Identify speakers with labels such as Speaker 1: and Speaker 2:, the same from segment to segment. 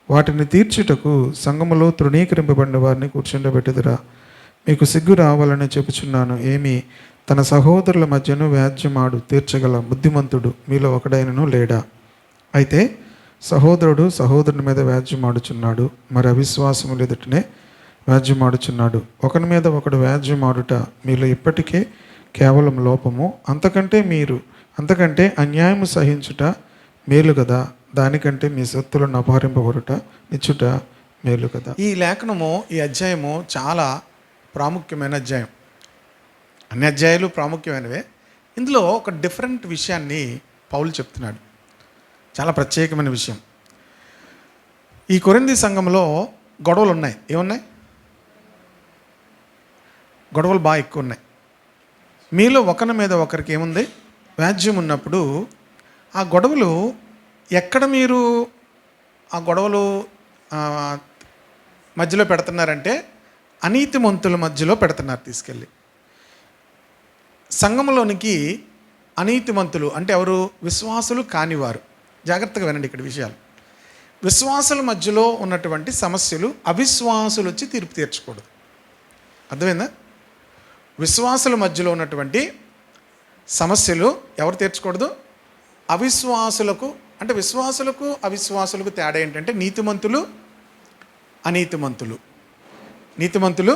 Speaker 1: వాటిని తీర్చుటకు సంఘములో తృణీకరింపబడిన వారిని కూర్చుండబెట్టుదురా? మీకు సిగ్గు రావాలని చెప్పుచున్నాను. ఏమి తన సహోదరుల మధ్యను వ్యాజ్యమాడు తీర్చగల బుద్ధిమంతుడు మీలో ఒకడైనను లేడా? అయితే సహోదరుడు సహోదరుని మీద వ్యాజ్యమాడుచున్నాడు, మరి అవిశ్వాసములు ఎదుటనే వ్యాజ్యమాడుచున్నాడు. ఒకరి మీద ఒకడు వ్యాజ్యమాడుట మీలో ఇప్పటికే కేవలం లోపము. అంతకంటే అన్యాయము సహించుట మేలు కదా. దానికంటే మీ సొత్తులను అపహరింపబడుట నిచ్చుట మేలు కదా. ఈ లేఖనము, ఈ అధ్యాయము చాలా ప్రాముఖ్యమైన అధ్యాయం. అన్ని అధ్యాయాలు ప్రాముఖ్యమైనవే. ఇందులో ఒక డిఫరెంట్ విషయాన్ని పౌలు చెప్తున్నాడు. చాలా ప్రత్యేకమైన విషయం. ఈ కొరింథీ సంఘంలో గొడవలు ఉన్నాయి. ఏమున్నాయి? గొడవలు బాగా ఎక్కువ ఉన్నాయి. మీలో ఒకరి మీద ఒకరికి ఏముంది? వ్యాజ్యం ఉన్నప్పుడు ఆ గొడవలు ఎక్కడ మీరు ఆ గొడవలు మధ్యలో పెడుతున్నారంటే అనీతిమంతుల మధ్యలో పెడుతున్నారు. తీసుకెళ్ళి సంఘంలోనికి అనీతిమంతులు అంటే ఎవరు? విశ్వాసులు కానివారు. జాగ్రత్తగా వినండి ఇక్కడ విషయాలు. విశ్వాసుల మధ్యలో ఉన్నటువంటి సమస్యలు అవిశ్వాసులు వచ్చి తీర్పు తీర్చకూడదు. అర్థమైందా? విశ్వాసుల మధ్యలో ఉన్నటువంటి సమస్యలు ఎవరు తీర్చకూడదు? అవిశ్వాసులకు. అంటే విశ్వాసులకు అవిశ్వాసులకు తేడా ఏంటంటే నీతిమంతులు, అనీతిమంతులు. నీతిమంతులు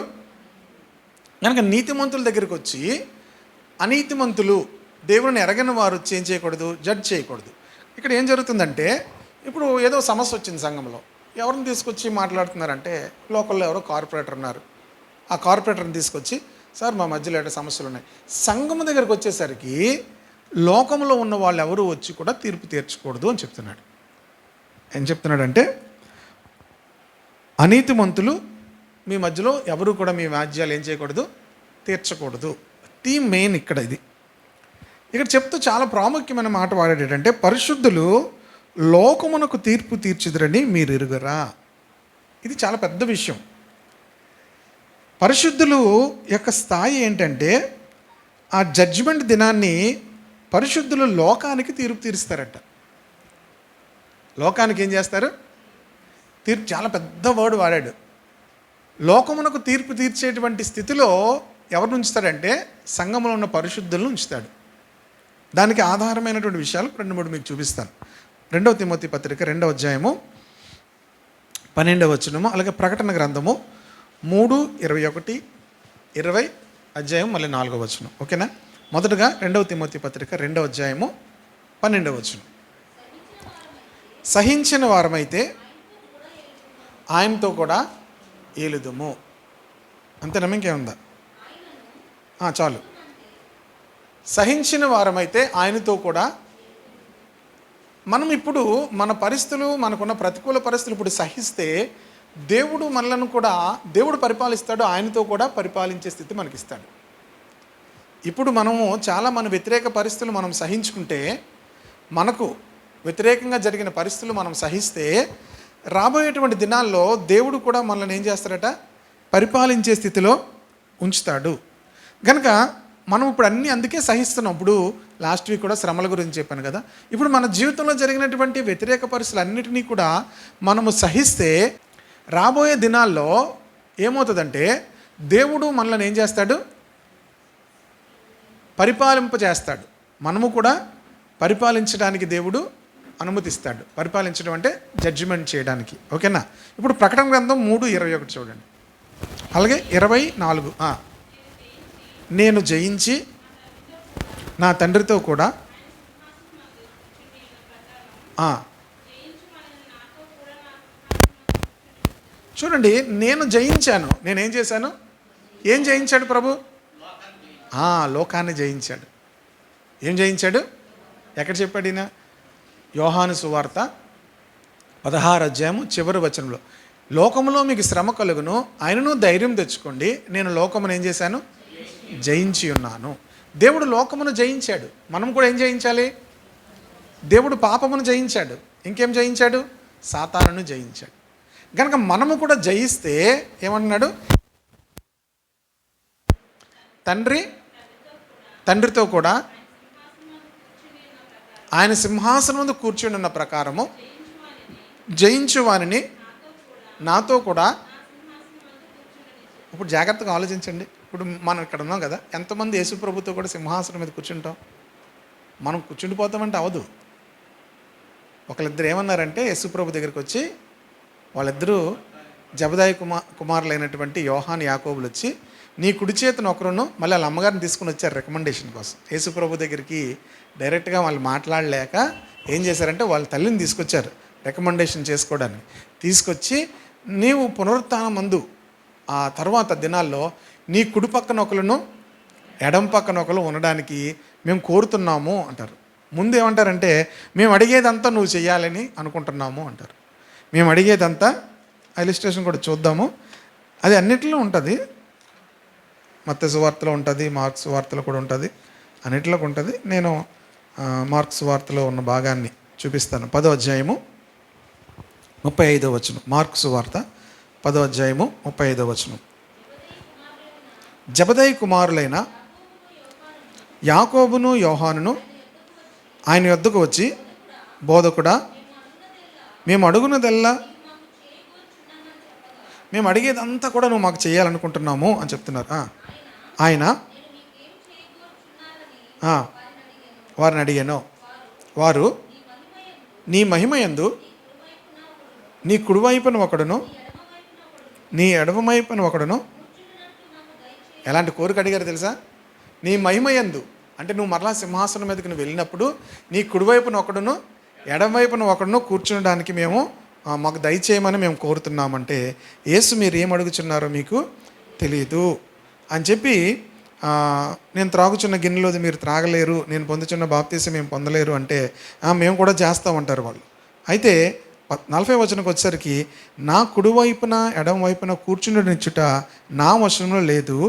Speaker 1: కనుక నీతిమంతుల దగ్గరికి వచ్చి అనీతిమంతులు, దేవుని ఎరగని వారు వచ్చి ఏం చేయకూడదు? జడ్జ్ చేయకూడదు. ఇక్కడ ఏం జరుగుతుందంటే, ఇప్పుడు ఏదో సమస్య వచ్చింది సంఘంలో. ఎవరిని తీసుకొచ్చి మాట్లాడుతున్నారంటే లోకల్లో ఎవరో కార్పొరేటర్ ఉన్నారు. ఆ కార్పొరేటర్ని తీసుకొచ్చి, సార్ మా మధ్యలో ఏదో సమస్యలు ఉన్నాయి. సంఘం దగ్గరికి వచ్చేసరికి లోకంలో ఉన్న వాళ్ళు ఎవరు వచ్చి కూడా తీర్పు తీర్చకూడదు అని చెప్తున్నాడు. ఏం చెప్తున్నాడంటే అనీతిమంతులు మీ మధ్యలో ఎవరు కూడా మీ వ్యాజ్యాలు ఏం చేయకూడదు? తీర్చకూడదు. థీమ్ మెయిన్ ఇక్కడ ఇది. ఇక్కడ చెప్తూ చాలా ప్రాముఖ్యమైన మాట వాడేటంటే పరిశుద్ధులు లోకమునకు తీర్పు తీర్చుదురని మీరు ఎరుగరా? ఇది చాలా పెద్ద విషయం. పరిశుద్ధులు యొక్క స్థాయి ఏంటంటే ఆ జడ్జిమెంట్ దినాన్ని పరిశుద్ధులు లోకానికి తీర్పు తీరుస్తారట. లోకానికి ఏం చేస్తారు? తీర్పు. చాలా పెద్ద వర్డ్ వాడాడు. లోకమునకు తీర్పు తీర్చేటువంటి స్థితిలో ఎవరిని ఉంచుతాడంటే సంఘంలో ఉన్న పరిశుద్ధులను ఉంచుతాడు. దానికి ఆధారమైనటువంటి విషయాలు 2-3 మీకు చూపిస్తాను. 2 తిమోతి పత్రిక 2వ అధ్యాయము 12వ వచనము, అలాగే ప్రకటన గ్రంథము 3:21, 20 అధ్యాయం మళ్ళీ 4వ వచనం. ఓకేనా? మొదటగా 2 తిమోతి పత్రిక 2వ అధ్యాయము 12వ వచనం. సహించిన వారమైతే ఆయనతో కూడా ఏలుదుము. అంతే. నమ్మకేముందా? చాలు. సహించిన వారమైతే ఆయనతో కూడా. మనం ఇప్పుడు మన పరిస్థితులు, మనకున్న ప్రతికూల పరిస్థితులు ఇప్పుడు సహిస్తే దేవుడు మనలను కూడా దేవుడు పరిపాలిస్తాడు. ఆయనతో కూడా పరిపాలించే స్థితి మనకిస్తాడు. ఇప్పుడు మనము చాలా మన వ్యతిరేక పరిస్థితులు మనం సహించుకుంటే, మనకు వ్యతిరేకంగా జరిగిన పరిస్థితులు మనం సహిస్తే రాబోయేటువంటి దినాల్లో దేవుడు కూడా మనల్ని ఏం చేస్తాడట? పరిపాలించే స్థితిలో ఉంచుతాడు. కనుక మనం ఇప్పుడు అన్నీ అందుకే సహిస్తున్నాం. ఇప్పుడు లాస్ట్ వీక్ కూడా శ్రమల గురించి చెప్పాను కదా. ఇప్పుడు మన జీవితంలో జరిగినటువంటి వ్యతిరేక పరిస్థితులు అన్నిటినీ కూడా మనము సహిస్తే రాబోయే దినాల్లో ఏమవుతుందంటే దేవుడు మనల్ని ఏం చేస్తాడు? పరిపాలింపజేస్తాడు. మనము కూడా పరిపాలించడానికి దేవుడు అనుమతిస్తాడు. పరిపాలించడం అంటే జడ్జిమెంట్ చేయడానికి. ఓకేనా? ఇప్పుడు ప్రకటన గ్రంథం 3:21 చూడండి, అలాగే 24. నేను జయించి నా తండ్రితో కూడా. చూడండి, నేను జయించాను. నేనేం చేశాను? ఏం జయించాడు ప్రభు? లోకాన్ని జయించాడు. ఏం జయించాడు? ఎక్కడ చెప్పాడు ఈయన? యోహాను సువార్త 16వ అధ్యాయము చివరి వచనంలో, లోకములో మీకు శ్రమ కలుగును, ఆయనను ధైర్యం తెచ్చుకోండి, నేను లోకమును ఏం చేశాను? జయించి ఉన్నాను. దేవుడు లోకమును జయించాడు. మనం కూడా ఏం జయించాలి? దేవుడు పాపమును జయించాడు. ఇంకేం జయించాడు? సాతానును జయించాడు. కనుక మనము కూడా జయిస్తే ఏమంటున్నాడు? తండ్రితో కూడా ఆయన సింహాసనం ముందు కూర్చుని ఉన్న ప్రకారము జయించు వారిని నాతో కూడా. ఇప్పుడు జాగ్రత్తగా ఆలోచించండి. ఇప్పుడు మనం ఇక్కడ ఉన్నాం కదా, ఎంతమంది యేసు ప్రభుతో కూడా సింహాసనం మీద కూర్చుంటాం? మనం కూర్చుండిపోతామంటే అవదు. ఒకళ్ళిద్దరు ఏమన్నారంటే యేసు ప్రభు దగ్గరికి వచ్చి, వాళ్ళిద్దరూ జబదాయి కుమారులైనటువంటి యోహాను యాకోబులు వచ్చి, నీ కుడి చేతిని ఒకరును, మళ్ళీ వాళ్ళ అమ్మగారిని తీసుకుని వచ్చారు రికమెండేషన్ కోసం. యేసు ప్రభు దగ్గరికి డైరెక్ట్గా వాళ్ళు మాట్లాడలేక ఏం చేశారంటే వాళ్ళ తల్లిని తీసుకొచ్చారు రికమెండేషన్ చేసుకోవడానికి. తీసుకొచ్చి, నీవు పునరుత్థానం మందు ఆ తర్వాత దినాల్లో నీ కుడి పక్కన ఒకరును ఎడం పక్కన ఒకరు ఉండడానికి మేము కోరుతున్నాము అంటారు. ముందు ఏమంటారంటే, మేము అడిగేదంతా నువ్వు చేయాలని అనుకుంటున్నాము అంటారు. మేము అడిగేదంతా, ఇలిస్ట్రేషన్ కూడా చూద్దాము. అది అన్నిటిలో ఉంటుంది. మత్తయి సువార్తలో ఉంటుంది, మార్క్స్ వార్తలో కూడా ఉంటుంది, అన్నిటిలో ఉంటుంది. నేను మార్క్స్ వార్తలో ఉన్న భాగాన్ని చూపిస్తాను. 10వ అధ్యాయము 35వ వచనం. మార్క్స్ వార్త 10వ అధ్యాయము 35వ వచనం. జబదయి కుమారులైన యాకోబును యోహానును ఆయన యొద్దకు వచ్చి, బోధకుడా, మేము అడుగునదల్లా, మేము అడిగేదంతా కూడా నువ్వు మాకు చేయాలనుకుంటున్నాము అని చెప్తున్నారు. ఆయన వారిని అడిగాను. వారు, నీ మహిమయందు నీ కుడివైపున ఒకడును నీ ఎడమవైపున ఒకడును. ఎలాంటి కోరిక అడిగారు తెలుసా? నీ మహిమయందు అంటే నువ్వు మరలా సింహాసనం మీదకి నువ్వు వెళ్ళినప్పుడు నీ కుడివైపున ఒకడును ఎడమవైపున ఒకడును కూర్చునడానికి మేము మాకు దయచేయమని మేము కోరుతున్నామంటే, యేసు మీరు ఏం అడుగుచున్నారో మీకు తెలియదు అని చెప్పి, నేను త్రాగుచున్న గిన్నెలోది మీరు త్రాగలేరు, నేను పొందుచున్న బాప్తీసం మేము పొందలేరు అంటే, మేము కూడా చేస్తామంటారు వాళ్ళు. అయితే 40వ వచనంకి వచ్చేసరికి, నా కుడివైపున ఎడమ వైపున కూర్చునిచుట నా వశంలో లేదు,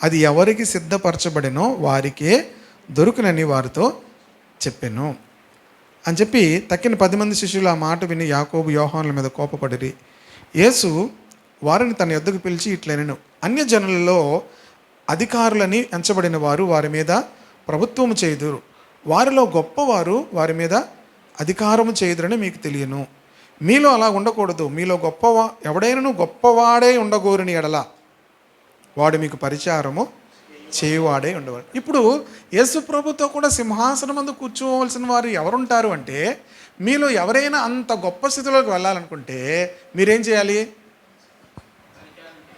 Speaker 1: అది ఎవరికి సిద్ధపరచబడినో వారికే దొరుకునని వారితో చెప్పాను అని చెప్పి, తక్కిన 10 మంది శిష్యులు ఆ మాట విని యాకోబు యోహానుల మీద కోపపడిరి. యేసు వారిని తన యొద్దకు పిలిచి ఇట్లనెను, అన్యజనులలో అధికారులని ఎంచబడిన వారు వారి మీద ప్రభుత్వము చేయుదురు, వారిలో గొప్పవారు వారి మీద అధికారము చేయుదురని మీకు తెలియను. మీలో అలా ఉండకూడదు. మీలో ఎవడైనను గొప్పవాడే ఉండగోరుని ఎడల వాడు మీకు పరిచారము చేయువాడే ఉండవాడు. ఇప్పుడు యేసు ప్రభుతో కూడా సింహాసనం ముందు కూర్చోవలసిన వారు ఎవరుంటారు అంటే, మీలో ఎవరైనా అంత గొప్ప స్థితిలోకి వెళ్ళాలనుకుంటే మీరేం చేయాలి?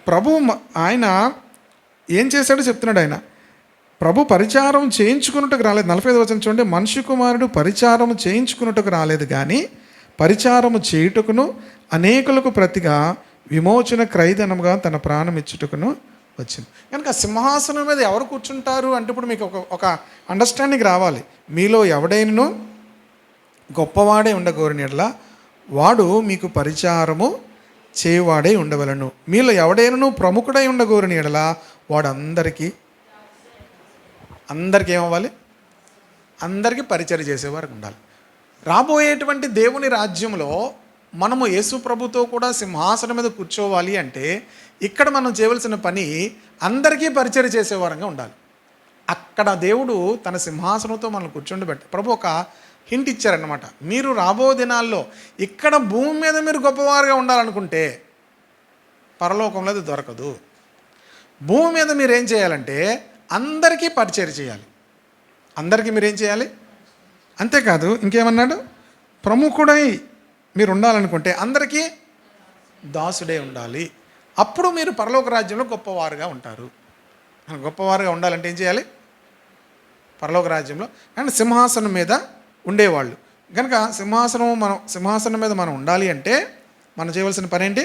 Speaker 1: ప్రభు ఆయన ఏం చేశాడో చెప్తున్నాడు. ఆయన ప్రభు పరిచారం చేయించుకున్నట్టుకు రాలేదు. 45వ వచనం చూడండి. మనిషి కుమారుడు పరిచారము చేయించుకున్నట్టుకు రాలేదు, కానీ పరిచారము చేయుటకును అనేకులకు ప్రతిగా విమోచన క్రయధనముగా తన ప్రాణం ఇచ్చుటకును వచ్చింది. కనుక సింహాసనం మీద ఎవరు కూర్చుంటారు అంటే, ఇప్పుడు మీకు ఒక అండర్స్టాండింగ్ రావాలి. మీలో ఎవడైనను గొప్పవాడే ఉండగోరిన ఎడల వాడు మీకు పరిచారము చేయువాడే ఉండవలను. మీలో ఎవడైనను ప్రముఖుడై ఉండగోరిన ఎడల వాడు అందరికీ ఏమవ్వాలి? అందరికీ పరిచర్య చేసేవారు ఉండాలి. రాబోయేటువంటి దేవుని రాజ్యంలో మనము యేసు ప్రభుతో కూడా సింహాసనం మీద కూర్చోవాలి అంటే, ఇక్కడ మనం చేయవలసిన పని అందరికీ పరిచర్య చేసేవారంగా ఉండాలి. అక్కడ దేవుడు తన సింహాసనంతో మనల్ని కూర్చోండి ప్రభు ఒక హింట్ ఇచ్చారన్నమాట. మీరు రాబో దినాల్లో ఇక్కడ భూమి మీద మీరు గొప్పవారుగా ఉండాలనుకుంటే పరలోకంలో అది దొరకదు. భూమి మీద మీరు ఏం చేయాలంటే అందరికీ పరిచర్య చేయాలి. అందరికీ మీరేం చేయాలి? అంతేకాదు, ఇంకేమన్నాడు? ప్రముఖుడై మీరు ఉండాలనుకుంటే అందరికీ దాసుడే ఉండాలి. అప్పుడు మీరు పరలోక రాజ్యంలో గొప్పవారుగా ఉంటారు. గొప్పవారుగా ఉండాలంటే ఏం చేయాలి? పరలోక రాజ్యంలో అండ్ సింహాసనం మీద ఉండేవాళ్ళు. కనుక సింహాసనం మీద మనం ఉండాలి అంటే మనం చేయవలసిన పని ఏంటి?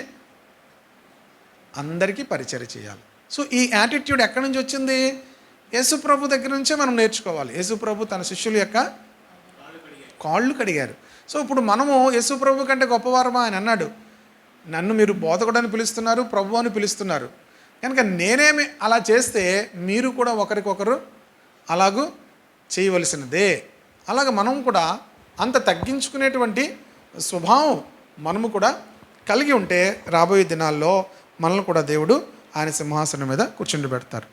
Speaker 1: అందరికీ పరిచర్య చేయాలి. సో ఈ యాటిట్యూడ్ ఎక్కడి నుంచి వచ్చింది? యేసు ప్రభు దగ్గర నుంచే మనం నేర్చుకోవాలి. యేసు ప్రభు తన శిష్యుల యొక్క కాళ్ళు కడిగారు. సో ఇప్పుడు మనము యేసు ప్రభు కంటే గొప్పవారమా? ఆయన అన్నాడు, నన్ను మీరు బోధకుడని పిలుస్తున్నారు, ప్రభు అని పిలుస్తున్నారు. కనుక నేనేమి అలా చేస్తే మీరు కూడా ఒకరికొకరు అలాగూ చేయవలసినదే. అలాగ మనం కూడా అంత తగ్గించుకునేటువంటి స్వభావం మనము కూడా కలిగి ఉంటే రాబోయే దినాల్లో మనల్ని కూడా దేవుడు ఆయన సింహాసనం మీద కూర్చుండి పెడతారు.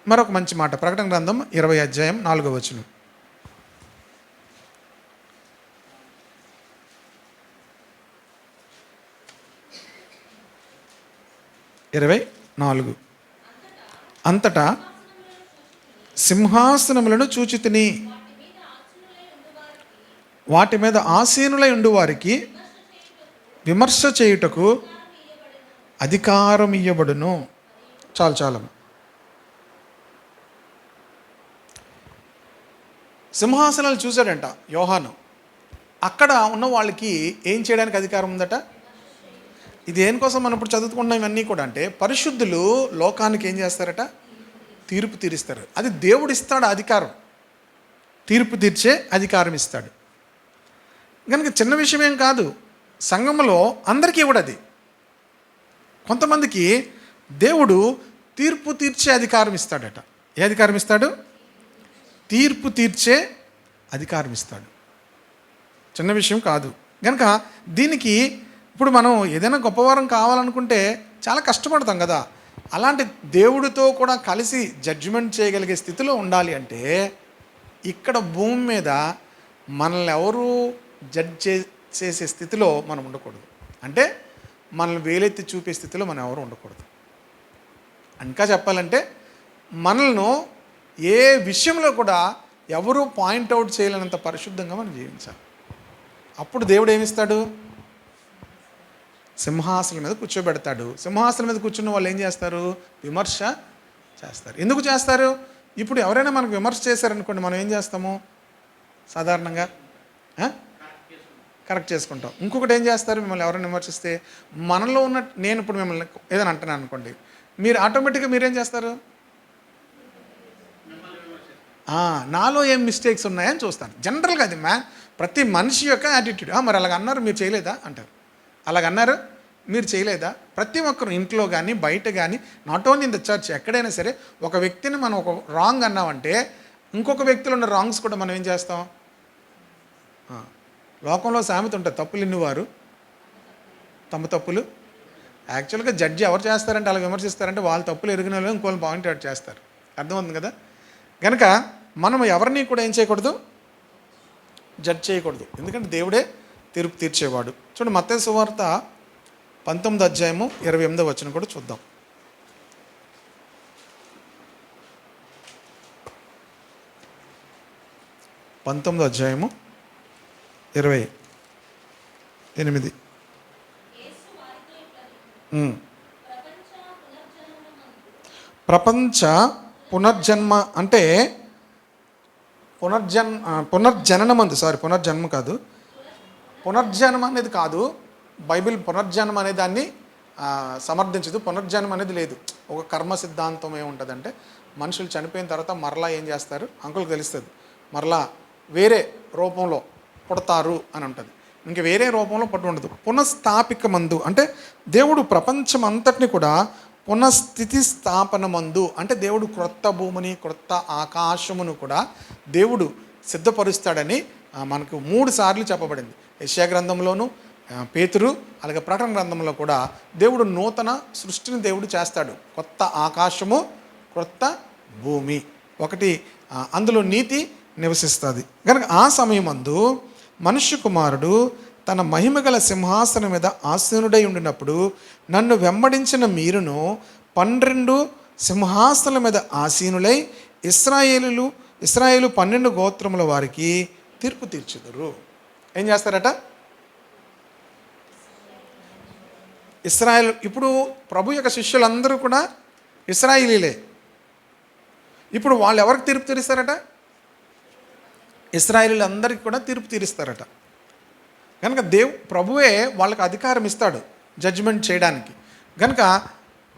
Speaker 1: మరొక మంచి మాట, ప్రకటన గ్రంథం 20వ అధ్యాయం 4వ వచనం. 24. అంతటా సింహాసనములను చూచితిని, వాటి మీద ఆసీనులై ఉండు వారికి విమర్శ చేయుటకు అధికారం ఇయ్యబడును. చాలు. సింహాసనాలు చూశాడంట యోహాను. అక్కడ ఉన్న వాళ్ళకి ఏం చేయడానికి అధికారం ఉందట? ఇది దేనికోసం మనం ఇప్పుడు చదువుకుంటున్నాం ఇవన్నీ కూడా అంటే, పరిశుద్ధులు లోకానికి ఏం చేస్తారట? తీర్పు తీరుస్తారు. అది దేవుడు ఇస్తాడు అధికారం, తీర్పు తీర్చే అధికారం ఇస్తాడు. కనుక చిన్న విషయం ఏం కాదు. సంఘంలో అందరికీ కూడా అది. కొంతమందికి దేవుడు తీర్పు తీర్చే అధికారం ఇస్తాడట. ఏ అధికారం ఇస్తాడు? తీర్పు తీర్చే అధికారం ఇస్తాడు. చిన్న విషయం కాదు. కనుక దీనికి ఇప్పుడు మనం ఏదైనా గొప్పవారం కావాలనుకుంటే చాలా కష్టపడతాం కదా. అలాంటి దేవుడితో కూడా కలిసి జడ్జిమెంట్ చేయగలిగే స్థితిలో ఉండాలి అంటే, ఇక్కడ భూమి మీద మనల్ని ఎవరు జడ్జ్ చేసే స్థితిలో మనం ఉండకూడదు. అంటే మనల్ని వేలెత్తి చూపే స్థితిలో మనం ఎవరు ఉండకూడదు. ఇంకా చెప్పాలంటే మనల్ని ఏ విషయంలో కూడా ఎవరు పాయింట్అవుట్ చేయలేనంత పరిశుద్ధంగా మనం జీవించాలి. అప్పుడు దేవుడు ఏమిస్తాడు? సింహాసనం మీద కూర్చోబెడతాడు. సింహాసనం మీద కూర్చున్న వాళ్ళు ఏం చేస్తారు? విమర్శ చేస్తారు. ఎందుకు చేస్తారు? ఇప్పుడు ఎవరైనా మనకు విమర్శ చేశారనుకోండి, మనం ఏం చేస్తాము? సాధారణంగా కరెక్ట్ చేసుకుంటాం. ఇంకొకటి ఏం చేస్తారు? మిమ్మల్ని ఎవరైనా విమర్శిస్తే మనలో ఉన్న, నేను ఇప్పుడు మిమ్మల్ని ఏదైనా అంటున్నాను అనుకోండి, మీరు ఆటోమేటిక్గా మీరేం చేస్తారు? నాలో ఏం మిస్టేక్స్ ఉన్నాయని చూస్తాను. జనరల్గా అది ప్రతి మనిషి యొక్క యాటిట్యూడ్. మరి అలాగ అన్నారు, మీరు చేయలేదా అంటారు. అలాగన్నారు, మీరు చేయలేదా? ప్రతి ఒక్కరు ఇంట్లో కానీ బయట కానీ, not only in the church, ఎక్కడైనా సరే ఒక వ్యక్తిని మనం ఒక రాంగ్ అన్నామంటే ఇంకొక వ్యక్తిలో ఉన్న రాంగ్స్ కూడా మనం ఏం చేస్తాం? లోకంలో సామెత ఉంటుంది, తప్పులు ఇన్నివారు తమ తప్పులు. యాక్చువల్గా జడ్జి ఎవరు చేస్తారంటే అలా విమర్శిస్తారంటే వాళ్ళ తప్పులు ఎరిగిన వాళ్ళు ఇంకోళ్ళు పాయింట్ అవుట్ చేస్తారు. అర్థమవుతుంది కదా? కనుక మనం ఎవరిని కూడా ఏం చేయకూడదు? జడ్జ్ చేయకూడదు. ఎందుకంటే దేవుడే తీర్పు తీర్చేవాడు. చూడండి, మత్తయి సువార్త 19వ అధ్యాయము 28వ వచనం కూడా చూద్దాం. 19వ అధ్యాయము 28. ప్రపంచ పునర్జన్మ అంటే పునర్జననమందు, పునర్జన్మ కాదు, పునర్జన్మ అనేది కాదు. బైబిల్ పునర్జన్మ అనే దాన్ని సమర్థించదు. పునర్జన్మ అనేది లేదు. ఒక కర్మ సిద్ధాంతం ఏముంటుందంటే, మనుషులు చనిపోయిన తర్వాత మరలా ఏం చేస్తారు? అంకుల్కి తెలుస్తుంది, మరలా వేరే రూపంలో పుడతారు అని ఉంటుంది. ఇంక వేరే రూపంలో పుట్టి ఉండదు. పునఃస్థాపిక మందు అంటే దేవుడు ప్రపంచం అంతటిని కూడా పునఃస్థితి స్థాపన మందు అంటే దేవుడు క్రొత్త భూమిని, క్రొత్త ఆకాశమును కూడా దేవుడు సిద్ధపరుస్తాడని మనకు 3 సార్లు చెప్పబడింది. యెషయా గ్రంథంలోను, పేతురు, అలాగే ప్రకటన గ్రంథంలో కూడా దేవుడు నూతన సృష్టిని దేవుడు చేస్తాడు. కొత్త ఆకాశము, క్రొత్త భూమి, ఒకటి అందులో నీతి నివసిస్తుంది. కనుక ఆ సమయమందు మనుష్య కుమారుడు తన మహిమగల సింహాసనం మీద ఆసీనుడై ఉండినప్పుడు నన్ను వెంబడించిన మీరును 12 సింహాసనాల మీద ఆసీనులై ఇశ్రాయేలు 12 గోత్రముల వారికి తీర్పు తీర్చుదురు. ఏం చేస్తారట? ఇశ్రాయేలు. ఇప్పుడు ప్రభు యొక్క శిష్యులందరూ కూడా ఇశ్రాయేలీలే. ఇప్పుడు వాళ్ళు ఎవరికి తీర్పు తీరుస్తారట? ఇశ్రాయేలీలందరికీ కూడా తీర్పు తీరుస్తారట. కనుక ప్రభువే వాళ్ళకి అధికారం ఇస్తాడు జడ్జిమెంట్ చేయడానికి. కనుక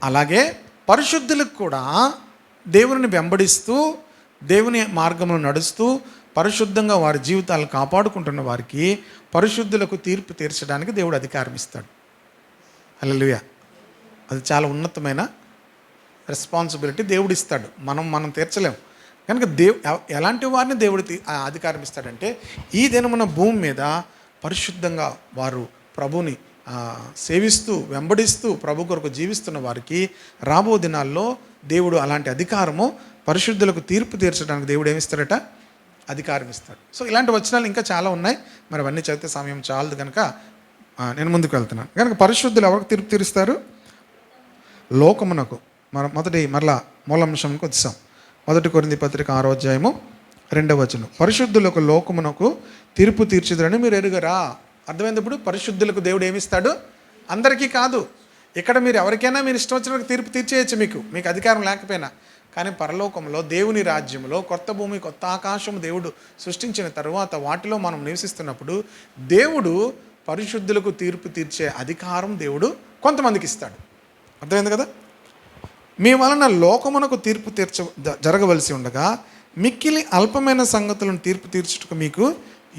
Speaker 1: అలాగే పరిశుద్ధులకు కూడా దేవుని వెంబడిస్తూ దేవుని మార్గంలో నడుస్తూ పరిశుద్ధంగా వారి జీవితాలను కాపాడుకుంటున్న వారికి పరిశుద్ధులకు తీర్పు తీర్చడానికి దేవుడు అధికారం ఇస్తాడు. హల్లెలూయా. అది చాలా ఉన్నతమైన రెస్పాన్సిబిలిటీ దేవుడు ఇస్తాడు. మనం తీర్చలేము. కనుక ఎలాంటి వారిని దేవుడు అధికారం ఇస్తాడంటే, ఈ దినమున భూమి మీద పరిశుద్ధంగా వారు ప్రభుని సేవిస్తూ వెంబడిస్తూ ప్రభు కొరకు జీవిస్తున్న వారికి రాబో దినాల్లో దేవుడు అలాంటి అధికారము, పరిశుద్ధులకు తీర్పు తీర్చడానికి దేవుడు ఏమిస్తాడట? అధికారం ఇస్తాడు. సో ఇలాంటి వచనాలు ఇంకా చాలా ఉన్నాయి. మరి అవన్నీ చదివితే సమయం చాలదు కనుక నేను ముందుకు వెళ్తున్నాను. కనుక పరిశుద్ధులు ఎవరికి తీర్పు తీరుస్తారు? లోకమునకు మరలా మూలాంశంకి వచ్చాం. 1 కొరింథీ పత్రిక 6వ అధ్యాయము 2వ వచనం. పరిశుద్ధులకు లోకమునకు తీర్పు తీర్చుదురని మీరు ఎరుగరా. అర్థమైంది. ఇప్పుడు పరిశుద్ధులకు దేవుడు ఏమిస్తాడు? అందరికీ కాదు. ఇక్కడ మీరు ఎవరికైనా మీరు ఇష్టం వచ్చినట్టు తీర్పు తీర్చేయచ్చు, మీకు అధికారం లేకపోయినా. కానీ పరలోకంలో దేవుని రాజ్యంలో కొత్త భూమి కొత్త ఆకాశం దేవుడు సృష్టించిన తరువాత వాటిలో మనం నివసిస్తున్నప్పుడు దేవుడు పరిశుద్ధులకు తీర్పు తీర్చే అధికారం దేవుడు కొంతమందికి ఇస్తాడు. అర్థమైంది కదా. మీ వలన లోకమునకు తీర్పు జరగవలసి ఉండగా మిక్కిలి అల్పమైన సంగతులను తీర్పు తీర్చుటకు మీకు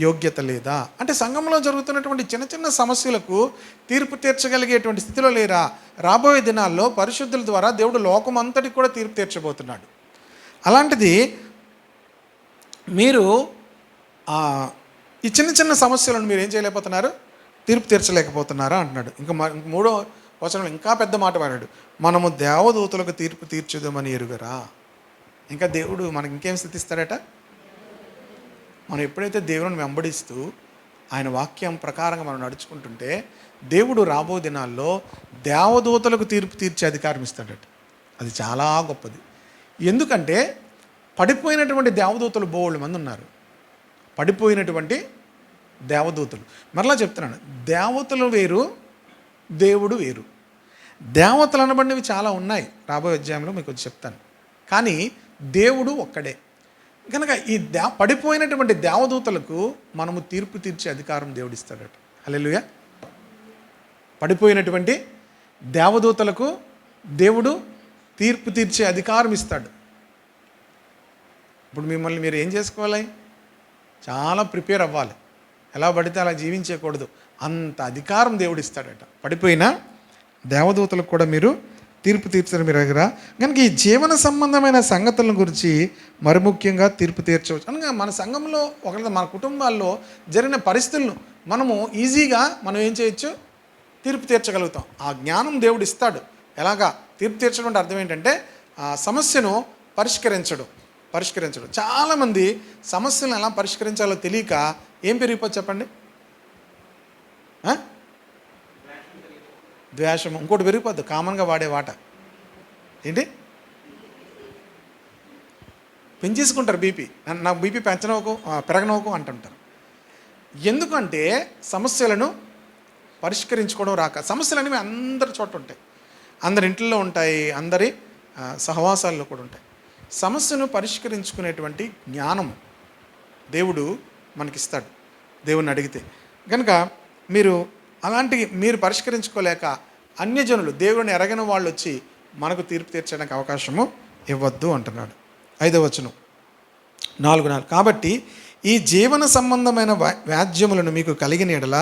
Speaker 1: యోగ్యత లేదా. అంటే సంఘంలో జరుగుతున్నటువంటి చిన్న చిన్న సమస్యలకు తీర్పు తీర్చగలిగేటువంటి స్థితిలో లేరా? రాబోయే దినాల్లో పరిశుద్ధుల ద్వారా దేవుడు లోకం అంతటికి కూడా తీర్పు తీర్చబోతున్నాడు. అలాంటిది మీరు ఈ చిన్న చిన్న సమస్యలను మీరు ఏం చేయలేకపోతున్నారు? తీర్పు తీర్చలేకపోతున్నారా అంటున్నాడు. ఇంకా 3వ వచనంలో ఇంకా పెద్ద మాట వాడాడు. మనము దేవదూతలకు తీర్పు తీర్చుదామని ఎరుగరా. ఇంకా దేవుడు మనకి ఇంకేం స్థితిస్తాడట? మనం ఎప్పుడైతే దేవుని వెంబడిస్తూ ఆయన వాక్యం ప్రకారంగా మనం నడుచుకుంటుంటే దేవుడు రాబో దినాల్లో దేవదూతలకు తీర్పు తీర్చే అధికారం ఇస్తాడట. అది చాలా గొప్పది. ఎందుకంటే పడిపోయినటువంటి దేవదూతలు బోళ్ళు మంది ఉన్నారు. పడిపోయినటువంటి దేవదూతలు. మరలా చెప్తున్నాను, దేవతలు వేరు, దేవుడు వేరు. దేవతలు అనబడినవి చాలా ఉన్నాయి, రాబోయే అధ్యాయంలో మీకు వచ్చి చెప్తాను. కానీ దేవుడు ఒక్కడే. కనుక ఈ పడిపోయినటువంటి దేవదూతలకు మనము తీర్పు తీర్చే అధికారం దేవుడు ఇస్తాడట. హల్లెలూయా. పడిపోయినటువంటి దేవదూతలకు దేవుడు తీర్పు తీర్చే అధికారం ఇస్తాడు. ఇప్పుడు మిమ్మల్ని మీరు ఏం చేసుకోవాలి? చాలా ప్రిపేర్ అవ్వాలి. ఎలా పడితే అలా జీవించకూడదు. అంత అధికారం దేవుడు ఇస్తాడట. పడిపోయిన దేవదూతలకు కూడా మీరు తీర్పు తీర్చడం మీరు దగ్గర. కనుక ఈ జీవన సంబంధమైన సంగతుల గురించి మరి ముఖ్యంగా తీర్పు తీర్చవచ్చు. అనగా మన సంఘంలో మన కుటుంబాల్లో జరిగిన పరిస్థితులను మనము ఈజీగా మనం ఏం చేయొచ్చు? తీర్పు తీర్చగలుగుతాం. ఆ జ్ఞానం దేవుడు ఇస్తాడు. ఎలాగా తీర్పు తీర్చడం అంటే అర్థం ఏంటంటే ఆ సమస్యను పరిష్కరించడం. చాలామంది సమస్యలను ఎలా పరిష్కరించాలో తెలియక ఏం పెరిగిపోతుంది చెప్పండి? ద్వేషము. ఇంకోటి పెరిగిపోద్దు, కామన్గా వాడే వాట ఏంటి? పెంచేసుకుంటారు బీపీ. నాకు బీపీ పెరగనోకు అంటుంటారు. ఎందుకంటే సమస్యలను పరిష్కరించుకోవడం రాక. సమస్యలు అనేవి అందరి చోట ఉంటాయి, అందరి ఇంట్లో ఉంటాయి, అందరి సహవాసాల్లో కూడా ఉంటాయి. సమస్యను పరిష్కరించుకునేటువంటి జ్ఞానం దేవుడు మనకిస్తాడు, దేవుణ్ణి అడిగితే. కనుక మీరు పరిష్కరించుకోలేక అన్యజనులు, దేవుడిని ఎరగని వాళ్ళు వచ్చి మనకు తీర్పు తీర్చడానికి అవకాశము ఇవ్వద్దు అంటున్నాడు. 5వ వచనం 4:4. కాబట్టి ఈ జీవన సంబంధమైన వ్యాజ్యములను మీకు కలిగిన ఎడల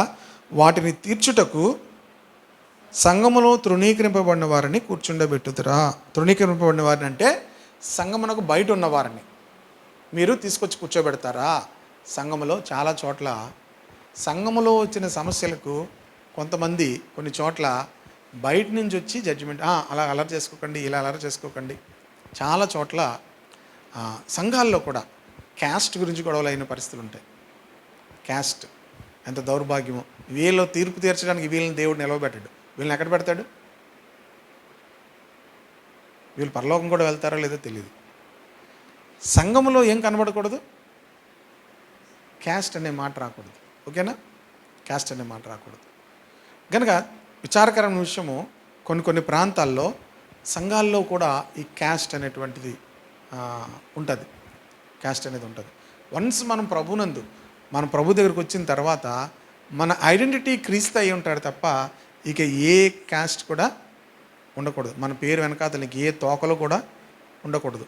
Speaker 1: వాటిని తీర్చుటకు సంఘములో తృణీకరింపబడిన వారిని కూర్చుండబెట్టుదురా. తృణీకరింపబడిన వారిని అంటే సంఘమునకు బయట ఉన్నవారిని మీరు తీసుకొచ్చి కూర్చోబెడతారా? సంఘములో చాలా చోట్ల సంఘములో వచ్చిన సమస్యలకు కొంతమంది కొన్ని చోట్ల బయట నుంచి వచ్చి జడ్జిమెంట్, అలా అలర్ చేసుకోకండి, ఇలా అలర్ చేసుకోకండి. చాలా చోట్ల సంఘాల్లో కూడా క్యాస్ట్ గురించి గొడవలు అయిన పరిస్థితులు ఉంటాయి. క్యాస్ట్ ఎంత దౌర్భాగ్యమో. వీళ్ళు తీర్పు తీర్చడానికి వీళ్ళని దేవుడు నిలవబెట్టాడు. వీళ్ళని ఎక్కడ పెడతాడు? వీళ్ళు పరలోకం కూడా వెళ్తారో లేదో తెలియదు. సంఘంలో ఏం కనబడకూడదు? క్యాస్ట్ అనే మాట రాకూడదు. ఓకేనా? క్యాస్ట్ అనే మాట రాకూడదు. కనుక విచారకరమైన విషయము, కొన్ని ప్రాంతాల్లో సంఘాల్లో కూడా ఈ క్యాస్ట్ అనేటువంటిది ఉంటుంది. క్యాస్ట్ అనేది ఉంటుంది. వన్స్ మనం ప్రభు దగ్గరికి వచ్చిన తర్వాత మన ఐడెంటిటీ క్రీస్తు అయి ఉంటాడు తప్ప ఇక ఏ క్యాస్ట్ కూడా ఉండకూడదు. మన పేరు వెనకాతలకి ఏ తోకలో కూడా ఉండకూడదు.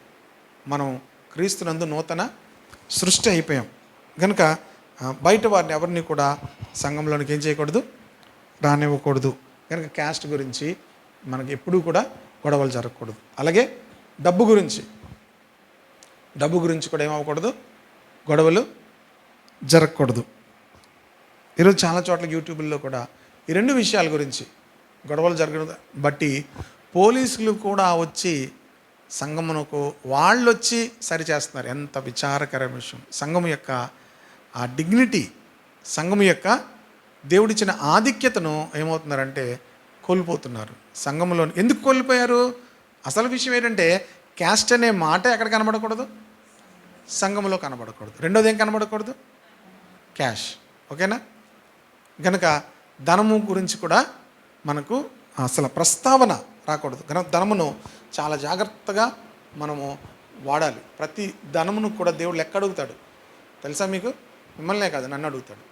Speaker 1: మనం క్రీస్తునందు నూతన సృష్టి అయిపోయాం. కనుక బయట వారిని ఎవరిని కూడా సంఘంలోనికి ఏం చేయకూడదు? రానివ్వకూడదు. కనుక క్యాస్ట్ గురించి మనకి ఎప్పుడూ కూడా గొడవలు జరగకూడదు. అలాగే డబ్బు గురించి కూడా ఏమవ్వకూడదు? గొడవలు జరగకూడదు. ఈరోజు చాలా చోట్ల యూట్యూబ్లో కూడా ఈ 2 విషయాల గురించి గొడవలు జరగడం బట్టి పోలీసులు కూడా వచ్చి సంఘమునకు వాళ్ళు వచ్చి సరిచేస్తున్నారు. ఎంత విచారకరమైన విషయం. సంఘము యొక్క ఆ డిగ్నిటీ, సంఘము యొక్క దేవుడిచ్చిన ఆధిక్యతను ఏమవుతున్నారంటే కోల్పోతున్నారు. సంఘంలో ఎందుకు కోల్పోయారు? అసలు విషయం ఏంటంటే క్యాస్ట్ అనే మాట ఎక్కడ కనబడకూడదు? సంఘంలో కనబడకూడదు. రెండోది ఏం కనబడకూడదు? క్యాష్. ఓకేనా? కనుక ధనము గురించి కూడా మనకు అసలు ప్రస్తావన రాకూడదు. కనుక ధనమును చాలా జాగ్రత్తగా మనము వాడాలి. ప్రతి ధనమును కూడా దేవుడు లెక్క అడుగుతాడు. తెలుసా మీకు? మిమ్మల్నే కాదు, నన్ను అడుగుతాడు.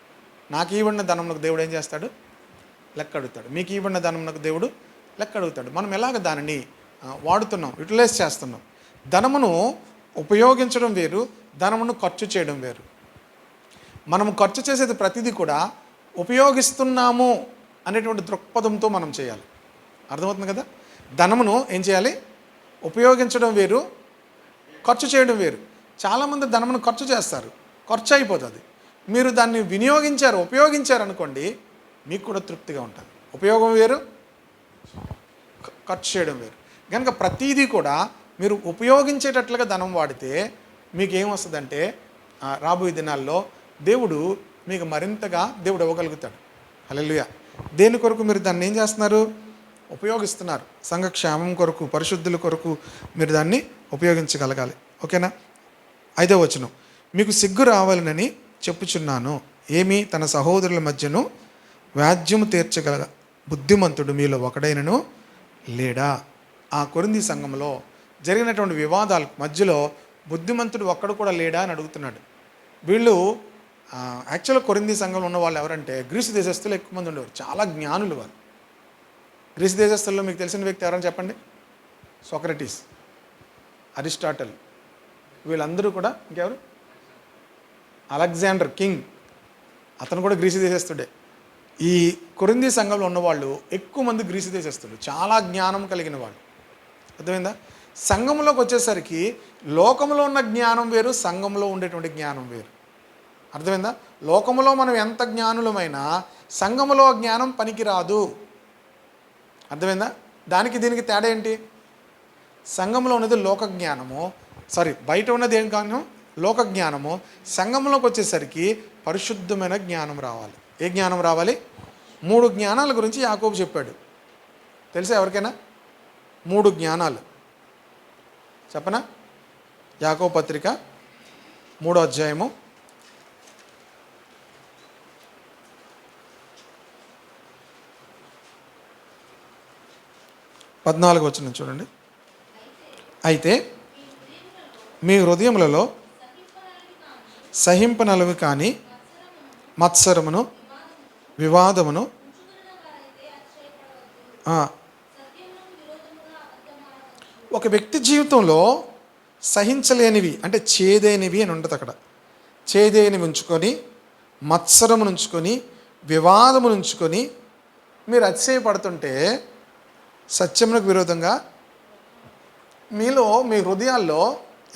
Speaker 1: నాకు ఇవ్వబడిన ధనమునకు దేవుడు ఏం చేస్తాడు? లెక్క అడుగుతాడు. మీకు ఇవ్వబడిన ధనమునకు దేవుడు లెక్క అడుగుతాడు. మనం ఎలాగ దానిని వాడుతున్నాం, యూటిలైజ్ చేస్తున్నాం. ధనమును ఉపయోగించడం వేరు, ధనమును ఖర్చు చేయడం వేరు. మనము ఖర్చు చేసేది ప్రతిదీ కూడా ఉపయోగిస్తున్నాము అనేటువంటి దృక్పథంతో మనం చేయాలి. అర్థమవుతుంది కదా? ధనమును ఏం చేయాలి? ఉపయోగించడం వేరు, ఖర్చు చేయడం వేరు. చాలామంది ధనమును ఖర్చు చేస్తారు, ఖర్చు అయిపోతుంది. మీరు దాన్ని వినియోగించారు, ఉపయోగించారు అనుకోండి, మీకు కూడా తృప్తిగా ఉంటుంది. ఉపయోగం వేరు, ఖర్చు చేయడం వేరు. కనుక ప్రతీదీ కూడా మీరు ఉపయోగించేటట్లుగా ధనం వాడితే మీకు ఏమొస్తుందంటే రాబోయే దినాల్లో దేవుడు మీకు మరింతగా దేవుడు ఇవ్వగలుగుతాడు. హల్లెలూయా. దేని కొరకు మీరు దాన్ని ఏం చేస్తున్నారు? ఉపయోగిస్తున్నారు. సంఘక్షేమం కొరకు, పరిశుద్ధుల కొరకు మీరు దాన్ని ఉపయోగించగలగాలి. ఓకేనా? 5వ వచనం, మీకు సిగ్గు రావాలనని చెప్పుచున్నాను. ఏమి? తన సహోదరుల మధ్యను వ్యాజ్యము తీర్చగల బుద్ధిమంతుడు మీలో ఒకడైనను లేడా? ఆ కొరింథీ సంఘంలో జరిగినటువంటి వివాదాల మధ్యలో బుద్ధిమంతుడు ఒక్కడు కూడా లేడా అని అడుగుతున్నాడు. వీళ్ళు యాక్చువల్గా కొరింథీ సంఘంలో ఉన్న వాళ్ళు ఎవరంటే గ్రీసు దేశస్తులు ఎక్కువ మంది ఉండేవారు. చాలా జ్ఞానులు వాళ్ళు. గ్రీసు దేశస్తుల్లో మీకు తెలిసిన వ్యక్తి ఎవరని చెప్పండి? సోక్రటీస్, అరిస్టాటల్, వీళ్ళందరూ కూడా. ఇంకెవరు? అలెగ్జాండర్ కింగ్, అతను కూడా గ్రీసు దేశస్తుడే. ఈ కొరింథీ సంఘంలో ఉన్నవాళ్ళు ఎక్కువ మంది గ్రీసు దేశస్తులు, చాలా జ్ఞానం కలిగిన వాళ్ళు. అర్థమైందా? సంఘంలోకి వచ్చేసరికి లోకంలో ఉన్న జ్ఞానం వేరు, సంఘంలో ఉండేటువంటి జ్ఞానం వేరు. అర్థమైందా? లోకంలో మనం ఎంత జ్ఞానులమైనా సంఘంలో జ్ఞానం పనికిరాదు. అర్థమైందా? దానికి దీనికి తేడా ఏంటి? సంఘంలో ఉన్నది లోక జ్ఞానము, బయట ఉన్నది ఏం జ్ఞానం? లోక జ్ఞానము. సంఘంలోకి వచ్చేసరికి పరిశుద్ధమైన జ్ఞానం రావాలి. ఏ జ్ఞానం రావాలి? 3 జ్ఞానాల గురించి యాకోబు చెప్పాడు. తెలుసా ఎవరికైనా? 3 జ్ఞానాలు చెప్పనా? యాకోబు పత్రిక 3వ అధ్యాయము 14వ వచనం చూడండి. అయితే మీ హృదయములలో సహింపనలవి కానీ మత్సరమును, వివాదమును, ఒక వ్యక్తి జీవితంలో సహించలేనివి అంటే చేదైనవి అని ఉంటుంది అక్కడ. చేదైనవి ఉంచుకొని, మత్సరమును ఉంచుకొని, వివాదమును ఉంచుకొని మీరు అతిశయపడుతుంటే సత్యమునకు విరోధంగా మీలో, మీ హృదయాల్లో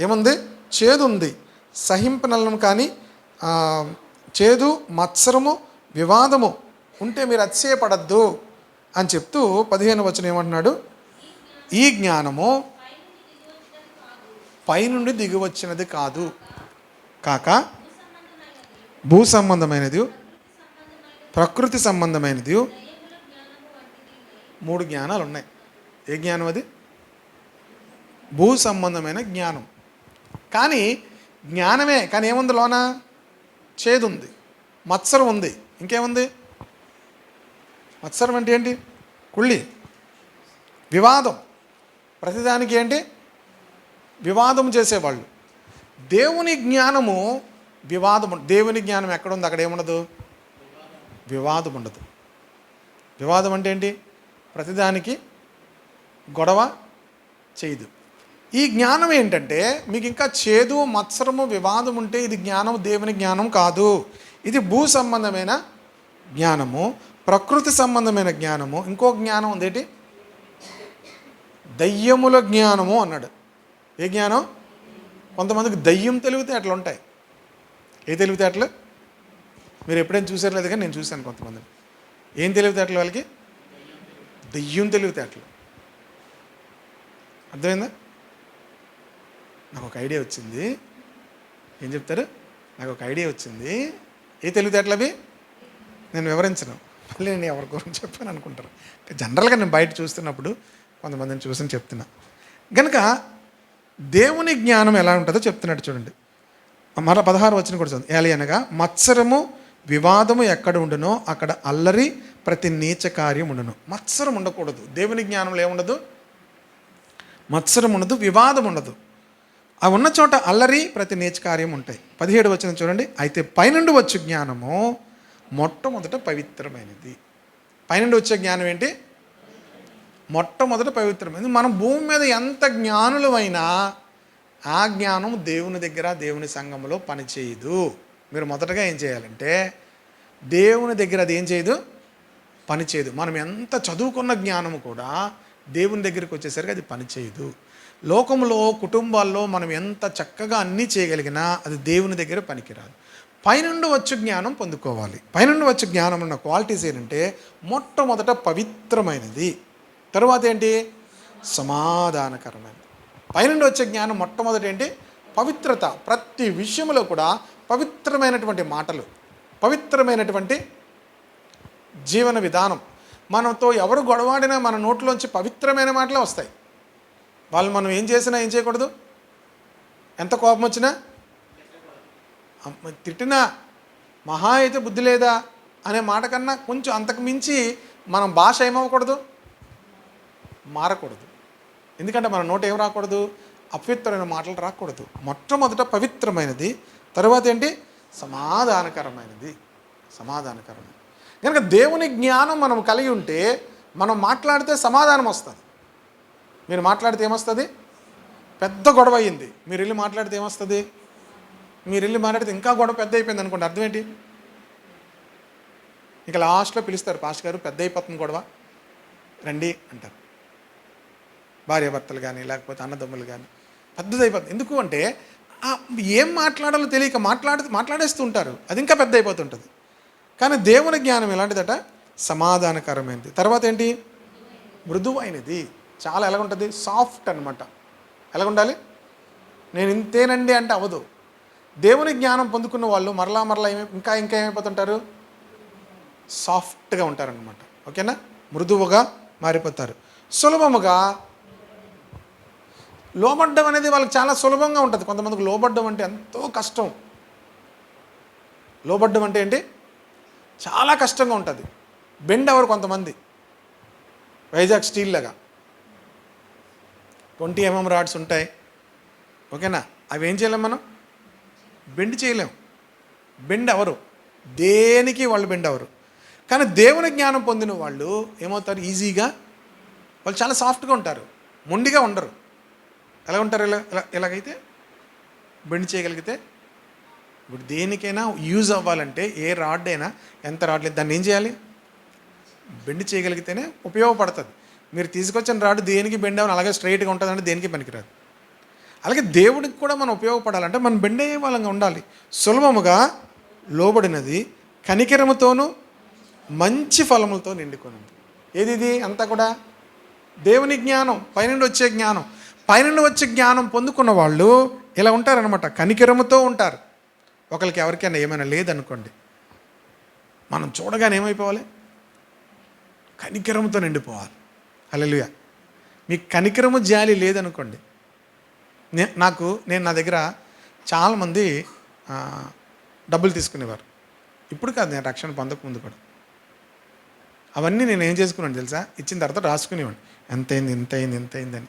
Speaker 1: ఏముంది? చేదు ఉంది. సహింపనలను కానీ చేదు, మత్సరము, వివాదము ఉంటే మీరు అతిశయపడద్దు అని చెప్తూ 15వ వచనం ఏమంటున్నాడు? ఈ జ్ఞానము పైనుండి దిగి వచ్చినది కాదు, కాక భూ సంబంధమైనది, ప్రకృతి సంబంధమైనది. 3 జ్ఞానాలు ఉన్నాయి. ఏ జ్ఞానం అది? భూ సంబంధమైన జ్ఞానం. కానీ జ్ఞానమే, కానీ ఏముంది లోన? చేదు ఉంది, మత్సరం ఉంది, ఇంకేముంది? మత్సరం అంటే ఏంటి? కుళ్ళి, వివాదం. ప్రతిదానికి ఏంటి? వివాదం చేసేవాళ్ళు. దేవుని జ్ఞానము వివాదం. దేవుని జ్ఞానం ఎక్కడుంది? అక్కడ ఏముండదు? వివాదం ఉండదు. వివాదం అంటే ఏంటి? ప్రతిదానికి గొడవ చేయదు. ఈ జ్ఞానం ఏంటంటే మీకు ఇంకా చేదు, మత్సరము, వివాదం ఉంటే ఇది జ్ఞానం, దేవుని జ్ఞానం కాదు. ఇది భూ సంబంధమైన జ్ఞానము, ప్రకృతి సంబంధమైన జ్ఞానము. ఇంకో జ్ఞానం ఉందేంటి? దయ్యముల జ్ఞానము అన్నాడు. ఏ జ్ఞానం? కొంతమందికి దయ్యం తెలివితేటలు ఉంటాయి. ఏ తెలివితేటలు? మీరు ఎప్పుడైనా చూసారు లేదు, కానీ నేను చూశాను కొంతమందిని. ఏం తెలివితేటలు వాళ్ళకి? దయ్యం తెలివితేటలు. అర్థమైందా? నాకు ఒక ఐడియా వచ్చింది. ఏం చెప్తారు? నాకు ఒక ఐడియా వచ్చింది. ఏ తెలివితేటలు అవి? నేను వివరించను. మళ్ళీ నేను ఎవరి గురించి చెప్పాను అనుకుంటారు. జనరల్గా నేను బయట చూస్తున్నప్పుడు కొంతమందిని చూసి చెప్తున్నా. కనుక దేవుని జ్ఞానం ఎలా ఉంటుందో చెప్తున్నాడు చూడండి. మరలా 16 వచనం కూడా చదువు. ఏలి అనగా మత్సరము వివాదము ఎక్కడ ఉండునో అక్కడ అల్లరి ప్రతి నీచ కార్యం ఉండును. మత్సరం ఉండకూడదు. దేవుని జ్ఞానంలో ఏముండదు? మత్సరం ఉండదు, వివాదం ఉండదు. ఆ ఉన్న చోట అల్లరి ప్రతి నీచ కార్యం ఉంటాయి. 17 వచనం చూడండి. అయితే పైనుండి వచ్చే జ్ఞానము మొట్టమొదట పవిత్రమైనది. పైనుండి వచ్చే జ్ఞానం ఏంటి? మొట్టమొదట పవిత్రమైనది. మనం భూమి మీద ఎంత జ్ఞానులమైనా ఆ జ్ఞానం దేవుని దగ్గర, దేవుని సంఘంలో పనిచేయదు. మీరు మొదటగా ఏం చేయాలంటే, దేవుని దగ్గర అది ఏం చేయదు? పనిచేయదు. మనం ఎంత చదువుకున్న జ్ఞానము కూడా దేవుని దగ్గరికి వచ్చేసరికి అది పనిచేయదు. లోకంలో, కుటుంబాల్లో మనం ఎంత చక్కగా అన్నీ చేయగలిగినా అది దేవుని దగ్గర పనికిరాదు. పైనుండి వచ్చే జ్ఞానం పొందుకోవాలి. పైనుండి వచ్చే జ్ఞానం ఉన్న క్వాలిటీస్ ఏంటంటే, మొట్టమొదట పవిత్రమైనది, తరువాత ఏంటి? సమాధానకరమైనది. పైనుండి వచ్చే జ్ఞానం మొట్టమొదటి ఏంటి? పవిత్రత. ప్రతి విషయంలో కూడా పవిత్రమైనటువంటి మాటలు, పవిత్రమైనటువంటి జీవన విధానం. మనతో ఎవరు గొడవాడినా మన నోట్లోంచి పవిత్రమైన మాటలే వస్తాయి. వాళ్ళు మనం ఏం చేసినా ఏం చేయకూడదు. ఎంత కోపం వచ్చినా, తిట్టినా, మహా అయితే బుద్ధి లేదా అనే మాట కన్నా కొంచెం అంతకు మించి మనం భాష ఏమవ్వకూడదు, మారకూడదు. ఎందుకంటే మన నోట ఏం రాకూడదు? అపవిత్రమైన మాటలు రాకూడదు. మొట్టమొదట పవిత్రమైనది, తర్వాత ఏంటి? సమాధానకరమైనది. సమాధానకరమైనది. కనుక దేవుని జ్ఞానం మనం కలిగి ఉంటే మనం మాట్లాడితే సమాధానం వస్తుంది. మీరు మాట్లాడితే ఏమొస్తుంది? పెద్ద గొడవ అయ్యింది, మీరు వెళ్ళి మాట్లాడితే ఏమొస్తుంది? మీరు వెళ్ళి మాట్లాడితే ఇంకా గొడవ పెద్ద అయిపోయింది అనుకోండి, అర్థం ఏంటి? ఇక లాస్ట్లో పిలుస్తారు, పాస్టర్ గారు పెద్ద అయిపోతుంది గొడవ, రండి అంటారు. భార్యాభర్తలు కానీ లేకపోతే అన్నదమ్ములు కానీ పెద్దదైపోతుంది. ఎందుకు అంటే ఏం మాట్లాడాలో తెలియక మాట్లాడేస్తూ ఉంటారు, అది ఇంకా పెద్ద అయిపోతుంటుంది. కానీ దేవుని జ్ఞానం ఎలాంటిదట? సమాధానకరమైనది. తర్వాత ఏంటి? మృదువైనది. చాలా ఎలాగుంటుంది? సాఫ్ట్ అనమాట. ఎలాగుండాలి? నేను ఇంతేనండి అంటే అవ్వదు. దేవుని జ్ఞానం పొందుకున్న వాళ్ళు మరలా ఇంకా ఏమైపోతుంటారు? సాఫ్ట్గా ఉంటారనమాట. ఓకేనా? మృదువుగా మారిపోతారు. సులభముగా లోబడ్డం అనేది వాళ్ళకి చాలా సులభంగా ఉంటుంది. కొంతమందికి లోబడ్డం అంటే ఎంతో కష్టం. లోబడ్డం అంటే ఏంటి? చాలా కష్టంగా ఉంటుంది. బెండ్ ఎవరు కొంతమంది, వైజాగ్ స్టీల్ లాగా 20 mm రాడ్స్ ఉంటాయి. ఓకేనా? అవి ఏం చేయలేం, మనం బెండ్ చేయలేం. బెండ్ ఎవరు? దేనికి వాళ్ళు బెండ్ ఎవరు. కానీ దేవుని జ్ఞానం పొందిన వాళ్ళు ఏమవుతారు? ఈజీగా వాళ్ళు చాలా సాఫ్ట్గా ఉంటారు, మొండిగా ఉండరు. ఎలా ఉంటారు? ఎలాగైతే బెండ్ చేయగలిగితే, ఇప్పుడు దేనికైనా యూజ్ అవ్వాలంటే ఏ రాడ్ అయినా, ఎంత రాడ్ లేదు, దాన్ని ఏం చేయాలి? బెండ్ చేయగలిగితేనే ఉపయోగపడుతుంది. మీరు తీసుకొచ్చిన రాడ్ దేనికి బెండ్ అవ్వాలి, అలాగే స్ట్రైట్గా ఉంటుందంటే దేనికి పనికిరాదు. అలాగే దేవుడికి కూడా మనం ఉపయోగపడాలంటే మనం బెండ్ అయ్యే వాళ్ళంగా ఉండాలి. సులభముగా లోబడినది, కనికరముతోనూ మంచి ఫలములతో నిండుకొనింది. ఏది ఇది అంతా కూడా? దేవుని జ్ఞానం, పైనుండి వచ్చే జ్ఞానం. పైనుండి వచ్చే జ్ఞానం పొందుకున్న వాళ్ళు ఇలా ఉంటారనమాట, కనికరముతో ఉంటారు. ఒకరికి ఎవరికైనా ఏమైనా లేదనుకోండి, మనం చూడగానే ఏమైపోవాలి? కనికరముతో నిండిపోవాలి. హల్లెలూయా. మీకు కనికరము జాలి లేదనుకోండి, నేను నా దగ్గర చాలామంది డబ్బులు తీసుకునేవారు. ఇప్పుడు కాదు, నేను రక్షణ పొందకముందు కూడా అవన్నీ నేను ఏం చేసుకున్నాను తెలుసా? ఇచ్చిన తర్వాత రాసుకునేవాడిని, ఎంతైంది అని.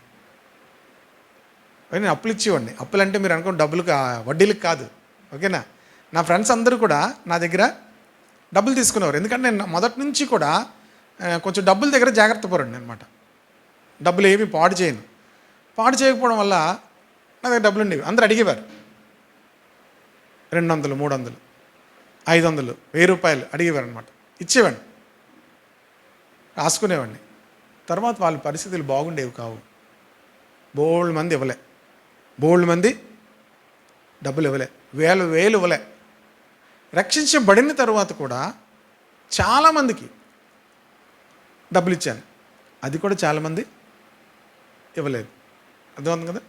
Speaker 1: నేను అప్పులు ఇచ్చేవాడిని. అప్పులు అంటే మీరు అనుకోండి డబ్బులకు, వడ్డీలకు కాదు. ఓకేనా? నా ఫ్రెండ్స్ అందరూ కూడా నా దగ్గర డబ్బులు తీసుకునేవారు. ఎందుకంటే నేను మొదటి నుంచి కూడా కొంచెం డబ్బుల దగ్గర జాగ్రత్త పడండి అనమాట. డబ్బులు ఏమి పాడు చేయను. పాడు చేయకపోవడం వల్ల నా దగ్గర డబ్బులు ఉండేవి. అందరూ అడిగేవారు, 200, 300, 500, 1000 రూపాయలు అడిగేవారు అనమాట. ఇచ్చేవాడిని, రాసుకునేవాడిని. తర్వాత వాళ్ళ పరిస్థితులు బాగుండేవి కావు. బోల్డ్ మంది ఇవ్వలే, బోల్డ్ మంది డబ్బులు ఇవ్వలే, వేలు ఇవ్వలే. రక్షించబడిన తర్వాత కూడా చాలామందికి డబ్బులు ఇచ్చాను, అది కూడా చాలామంది ఇవ్వలేదు. అర్థమవుతుంది కదా?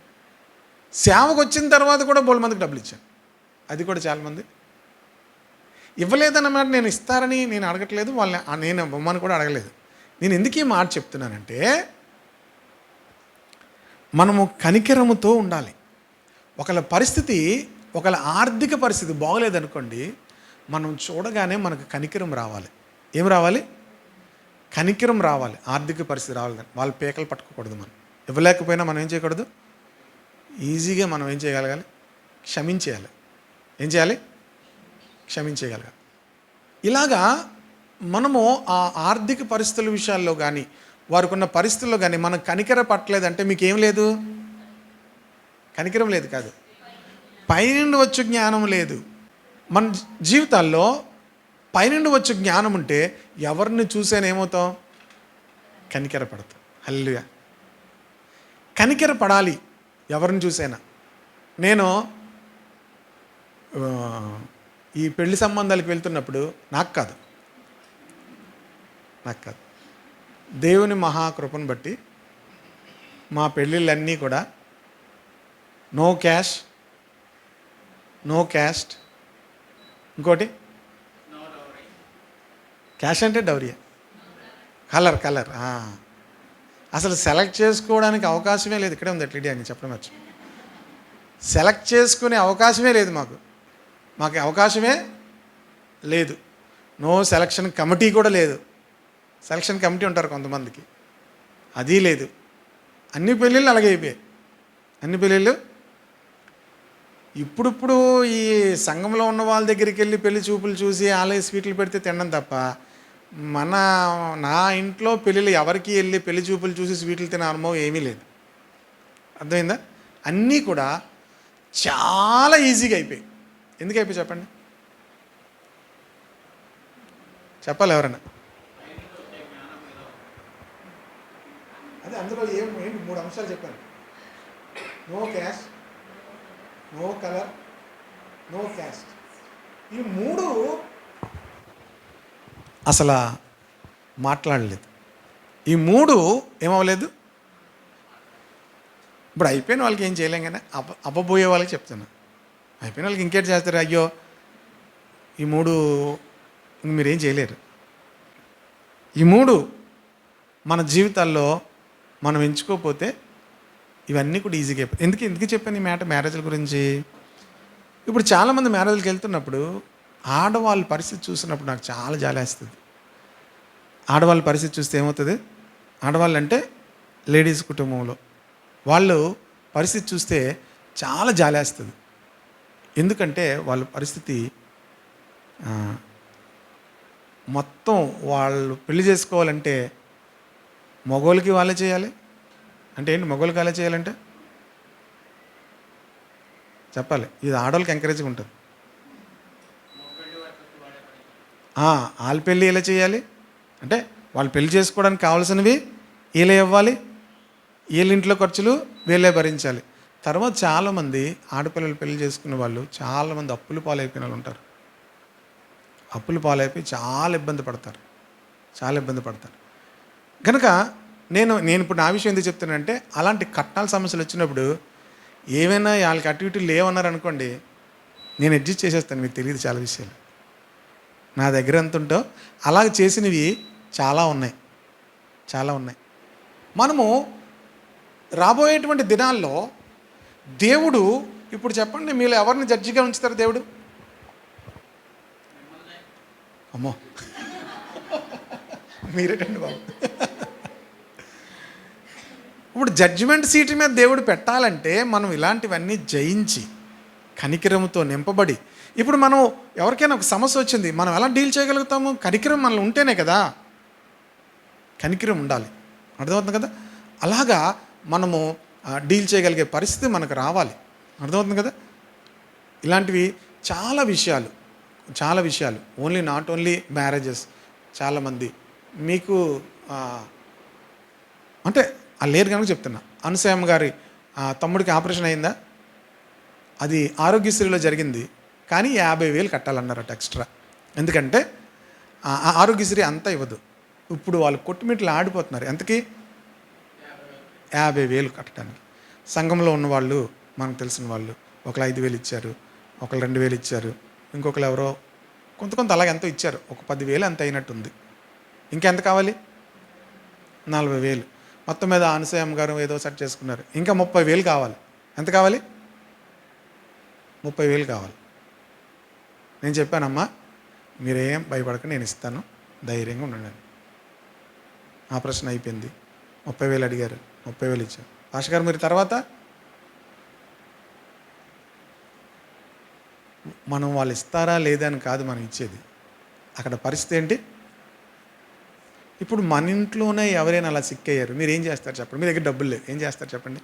Speaker 1: సేవకు వచ్చిన తర్వాత కూడా బోల్డ్ మందికి డబ్బులు ఇచ్చాను, అది కూడా చాలామంది. ఇవ్వలేదన్నమాట నేను ఇస్తారని నేను అడగట్లేదు, వాళ్ళని నేను ఇవ్వమని కూడా అడగలేదు. నేను ఎందుకు ఈ మాట చెప్తున్నానంటే, మనము కనికరముతో ఉండాలి. ఒకళ్ళ పరిస్థితి, ఒకళ్ళ ఆర్థిక పరిస్థితి బాగోలేదనుకోండి, మనం చూడగానే మనకు కనికరం రావాలి. ఏం రావాలి? కనికరం రావాలి. ఆర్థిక పరిస్థితి రావాలి. వాళ్ళ పేకలు పట్టుకోకూడదు. మనం ఇవ్వలేకపోయినా మనం ఏం చేయకూడదు, ఈజీగా మనం ఏం చేయగలగాలి? క్షమించేయాలి. ఏం చేయాలి? క్షమించేయగలగాలి. ఇలాగా మనము ఆ ఆర్థిక పరిస్థితుల విషయాల్లో కానీ, వారికి ఉన్న పరిస్థితుల్లో కానీ మనం కనికర పట్టలేదంటే మీకేం లేదు? కనికరం లేదు కాదు, పైనుండి వచ్చే జ్ఞానం లేదు. మన జీవితాల్లో పైనుండి వచ్చే జ్ఞానం ఉంటే ఎవరిని చూసైనా ఏమవుతాం? కనికర పడతాం. హల్లెలూయా. కనికర పడాలి ఎవరిని చూసైనా. నేను ఈ పెళ్లి సంబంధాలకు వెళ్తున్నప్పుడు నాకు కాదు దేవుని మహాకృపను బట్టి మా పెళ్ళిళ్ళన్నీ కూడా నో క్యాష్, నో క్యాస్ట్, ఇంకోటి క్యాష్ అంటే డౌరీ, కలర్. అసలు సెలెక్ట్ చేసుకోవడానికి అవకాశమే లేదు. ఇక్కడే ఉంది అట్లీడి అని చెప్పడం వచ్చు. సెలెక్ట్ చేసుకునే అవకాశమే లేదు మాకు అవకాశమే లేదు. నో సెలక్షన్ కమిటీ కూడా లేదు. సెలక్షన్ కమిటీ ఉంటారు కొంతమందికి, అది లేదు. అన్ని పెళ్ళిళ్ళు అలాగే అయిపోయాయి. అన్ని పెళ్ళిళ్ళు ఇప్పుడు ఈ సంఘంలో ఉన్న వాళ్ళ దగ్గరికి వెళ్ళి పెళ్లి చూపులు చూసి ఆలయ స్వీట్లు పెడితే తినడం తప్ప, నా ఇంట్లో పెళ్ళిళ్ళు ఎవరికి వెళ్ళి పెళ్లి చూపులు చూసి స్వీట్లు తినే అనుభవం ఏమీ లేదు. అర్థమైందా? అన్నీ కూడా చాలా ఈజీగా అయిపోయాయి. ఎందుకు అయిపోయి చెప్పండి? చెప్పాలి ఎవరైనా. అదే అందులో ఏంటి 3 అంశాలు చెప్పాను. No cash, no colour, no caste. ఈ 3 అసలు మాట్లాడలేదు. ఈ 3 ఏమవ్వలేదు. ఇప్పుడు అయిపోయిన వాళ్ళకి ఏం చేయలేం, కానీ అబ్బబోయే వాళ్ళకి చెప్తున్నా. అయిపోయిన వాళ్ళకి ఇంకేటి చేస్తారు? అయ్యో ఈ 3 మీరేం చేయలేరు. ఈ 3 మన జీవితాల్లో మనం ఎంచుకోకపోతే ఇవన్నీ కూడా ఈజీగా అయిపోతాయి. ఎందుకు చెప్పాను ఈ మ్యారేజ్ల గురించి? ఇప్పుడు చాలామంది మ్యారేజ్కి వెళ్తున్నప్పుడు ఆడవాళ్ళ పరిస్థితి చూసినప్పుడు నాకు చాలా జాలేస్తుంది. ఆడవాళ్ళ పరిస్థితి చూస్తే ఏమవుతుంది? ఆడవాళ్ళు అంటే లేడీస్ కుటుంబంలో వాళ్ళు పరిస్థితి చూస్తే చాలా జాలేస్తుంది. ఎందుకంటే వాళ్ళ పరిస్థితి మొత్తం వాళ్ళు పెళ్లి చేసుకోవాలంటే మగవాళ్ళకి వాళ్ళే చేయాలి. అంటే ఏంటి మగవాళ్ళకి వాళ్ళే చేయాలంటే? చెప్పాలి. ఇది ఆడవాళ్ళకి ఎంకరేజ్గా ఉంటుంది. వాళ్ళ పెళ్ళి ఎలా చేయాలి అంటే వాళ్ళు పెళ్లి చేసుకోవడానికి కావాల్సినవి వీళ్ళే ఇవ్వాలి, వీళ్ళ ఇంట్లో ఖర్చులు వీళ్ళే భరించాలి. తర్వాత చాలామంది ఆడపిల్లలు పెళ్లి చేసుకున్న వాళ్ళు చాలామంది అప్పులు పాలైపోయిన వాళ్ళు ఉంటారు. అప్పులు పాలైపోయి చాలా ఇబ్బంది పడతారు. కనుక నేను ఇప్పుడు నా విషయం ఎందుకు చెప్తున్నానంటే, అలాంటి కట్నాల సమస్యలు వచ్చినప్పుడు ఏమైనా వాళ్ళకి అటు ఇటు లేవన్నారు అనుకోండి, నేను అడ్జస్ట్ చేసేస్తాను. మీకు తెలియదు చాలా విషయాలు నా దగ్గర ఎంత ఉంటో. అలాగ చేసినవి చాలా ఉన్నాయి. మనము రాబోయేటువంటి దినాల్లో దేవుడు, ఇప్పుడు చెప్పండి, మీలో ఎవరిని జడ్జిగా ఉంచుతారు దేవుడు? అమ్మో మీరేటండి బాబు. ఇప్పుడు జడ్జిమెంట్ సీట్ మీద దేవుడు పెట్టాలంటే మనం ఇలాంటివన్నీ జయించి కనికరంతో నింపబడి, ఇప్పుడు మనం ఎవరికైనా ఒక సమస్య వచ్చింది, మనం ఎలా డీల్ చేయగలుగుతాము? కనికరం మనలో ఉంటేనే కదా. కనికరం ఉండాలి. అర్థమవుతుంది కదా? అలాగా మనము డీల్ చేయగలిగే పరిస్థితి మనకు రావాలి. అర్థమవుతుంది కదా? ఇలాంటివి చాలా విషయాలు నాట్ ఓన్లీ మ్యారేజెస్. చాలామంది మీకు అంటే లేరు కనుక చెప్తున్నా. అనసూయమ్మ గారి తమ్ముడికి ఆపరేషన్ అయిందా? అది ఆరోగ్యశ్రీలో జరిగింది, కానీ 50,000 కట్టాలన్నారట ఎక్స్ట్రా. ఎందుకంటే ఆరోగ్యశ్రీ అంతా ఇవ్వదు. ఇప్పుడు వాళ్ళు కొట్టుమిట్లు ఆడిపోతున్నారు. ఎంతకి? 50,000 కట్టడానికి. సంఘంలో ఉన్నవాళ్ళు, మనకు తెలిసిన వాళ్ళు ఒకళ్ళు 5,000 ఇచ్చారు, ఒకళ్ళు 2,000 ఇచ్చారు, ఇంకొకరు ఎవరో కొంత అలాగే ఎంతో ఇచ్చారు, ఒక 10,000 అంత అయినట్టుంది. ఇంకెంత కావాలి? 40,000. మొత్తం మీద అనసూయమ్మ గారు ఏదో సెట్ చేసుకున్నారు, ఇంకా 30,000 కావాలి. ఎంత కావాలి? 30,000 కావాలి. నేను చెప్పానమ్మా, మీరేం భయపడక, నేను ఇస్తాను, ధైర్యంగా ఉండండి. ఆపరేషన్ అయిపోయింది, 30,000 అడిగారు, 30,000 ఇచ్చారు. పాష గారు మీరు తర్వాత మనం వాళ్ళు ఇస్తారా లేదా అని కాదు మనం ఇచ్చేది, అక్కడ పరిస్థితి ఏంటి. ఇప్పుడు మన ఇంట్లోనే ఎవరైనా అలా సిక్ అయ్యారు, మీరు ఏం చేస్తారు చెప్పండి? మీ దగ్గర డబ్బులు లేవు, ఏం చేస్తారు చెప్పండి?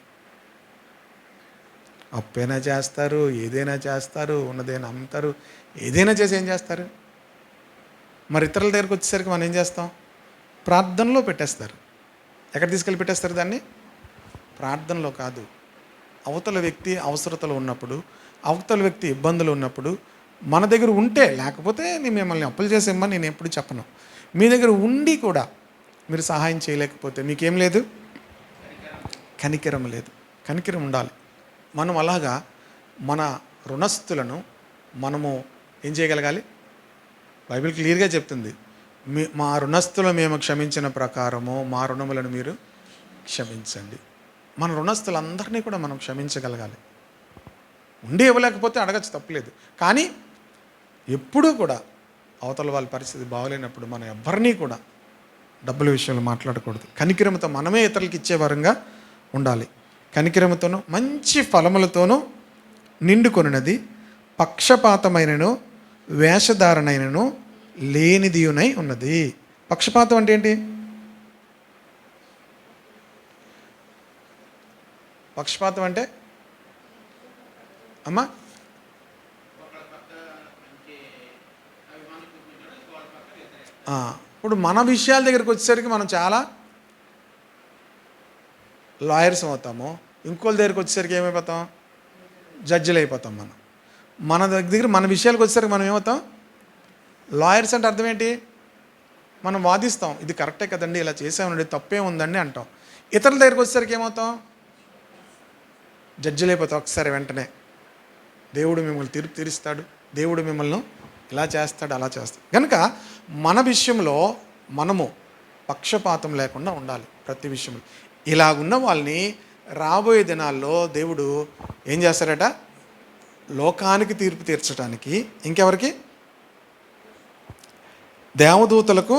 Speaker 1: అప్పైనా చేస్తారు, ఏదైనా చేస్తారు, ఉన్నదైనా అమ్ముతారు, ఏదైనా చేసి ఏం చేస్తారు? మరి ఇతరుల దగ్గరికి వచ్చేసరికి మనం ఏం చేస్తాం? ప్రార్థనలో పెట్టేస్తారు. ఎక్కడ తీసుకెళ్ళి పెట్టేస్తారు దాన్ని? ప్రార్థనలో కాదు, అవతల వ్యక్తి అవసరతలు ఉన్నప్పుడు, అవతల వ్యక్తి ఇబ్బందులు ఉన్నప్పుడు మన దగ్గర ఉంటే, లేకపోతే నేను మిమ్మల్ని అప్పులు చేసేమ్మని నేను ఎప్పుడు చెప్పను. మీ దగ్గర ఉండి కూడా మీరు సహాయం చేయలేకపోతే మీకేం లేదు? కనికరం లేదు. కనికరం ఉండాలి. మనం అలాగా మన రుణస్థులను మనము ఏం చేయగలగాలి? బైబిల్ క్లియర్గా చెప్తుంది, మా రుణస్థులు మేము క్షమించిన ప్రకారము మా రుణములను మీరు క్షమించండి. మన రుణస్థులందరినీ కూడా మనం క్షమించగలగాలి. ఉండి ఇవ్వలేకపోతే అడగచ్చు, తప్పలేదు. కానీ ఎప్పుడూ కూడా అవతల వాళ్ళ పరిస్థితి బాగోలేనప్పుడు మనం ఎవ్వరినీ కూడా డబ్బుల విషయంలో మాట్లాడకూడదు. కనికరముతో మనమే ఇతరులకు ఇచ్చే వరంగా ఉండాలి. కనికరముతోనూ మంచి ఫలములతోనూ నిండుకొనినది, పక్షపాతమైనను వేషధారణైనను లేనిదియునై ఉన్నది. పక్షపాతం అంటే ఏంటి? పక్షపాతం అంటే అమ్మా, ఇప్పుడు మన విషయాల దగ్గరికి వచ్చేసరికి మనం చాలా లాయర్స్ అవుతాము, ఇంకోళ్ళ దగ్గరికి వచ్చేసరికి ఏమైపోతాం? జడ్జిలు అయిపోతాం. మన దగ్గర మన విషయాలకు వచ్చేసరికి మనం ఏమవుతాం? లాయర్స్ అంటే అర్థం ఏంటి? మనం వాదిస్తాం, ఇది కరెక్టే కదండి, ఇలా చేసామండి, తప్పే ఉందండి అంటాం. ఇతరుల దగ్గరికి వచ్చేసరికి ఏమవుతాం? జడ్జిలు అయిపోతాం ఒకసారి వెంటనే. దేవుడు మిమ్మల్ని తీర్పు తీరుస్తాడు, దేవుడు మిమ్మల్ని ఇలా చేస్తాడు, అలా చేస్తాడు. కనుక మన విషయంలో మనము పక్షపాతం లేకుండా ఉండాలి ప్రతి విషయంలో. ఇలాగున్న వాళ్ళని రాబోయే దినాల్లో దేవుడు ఏం చేస్తాడట? లోకానికి తీర్పు తీర్చడానికి, ఇంకెవరికి? దేవదూతలకు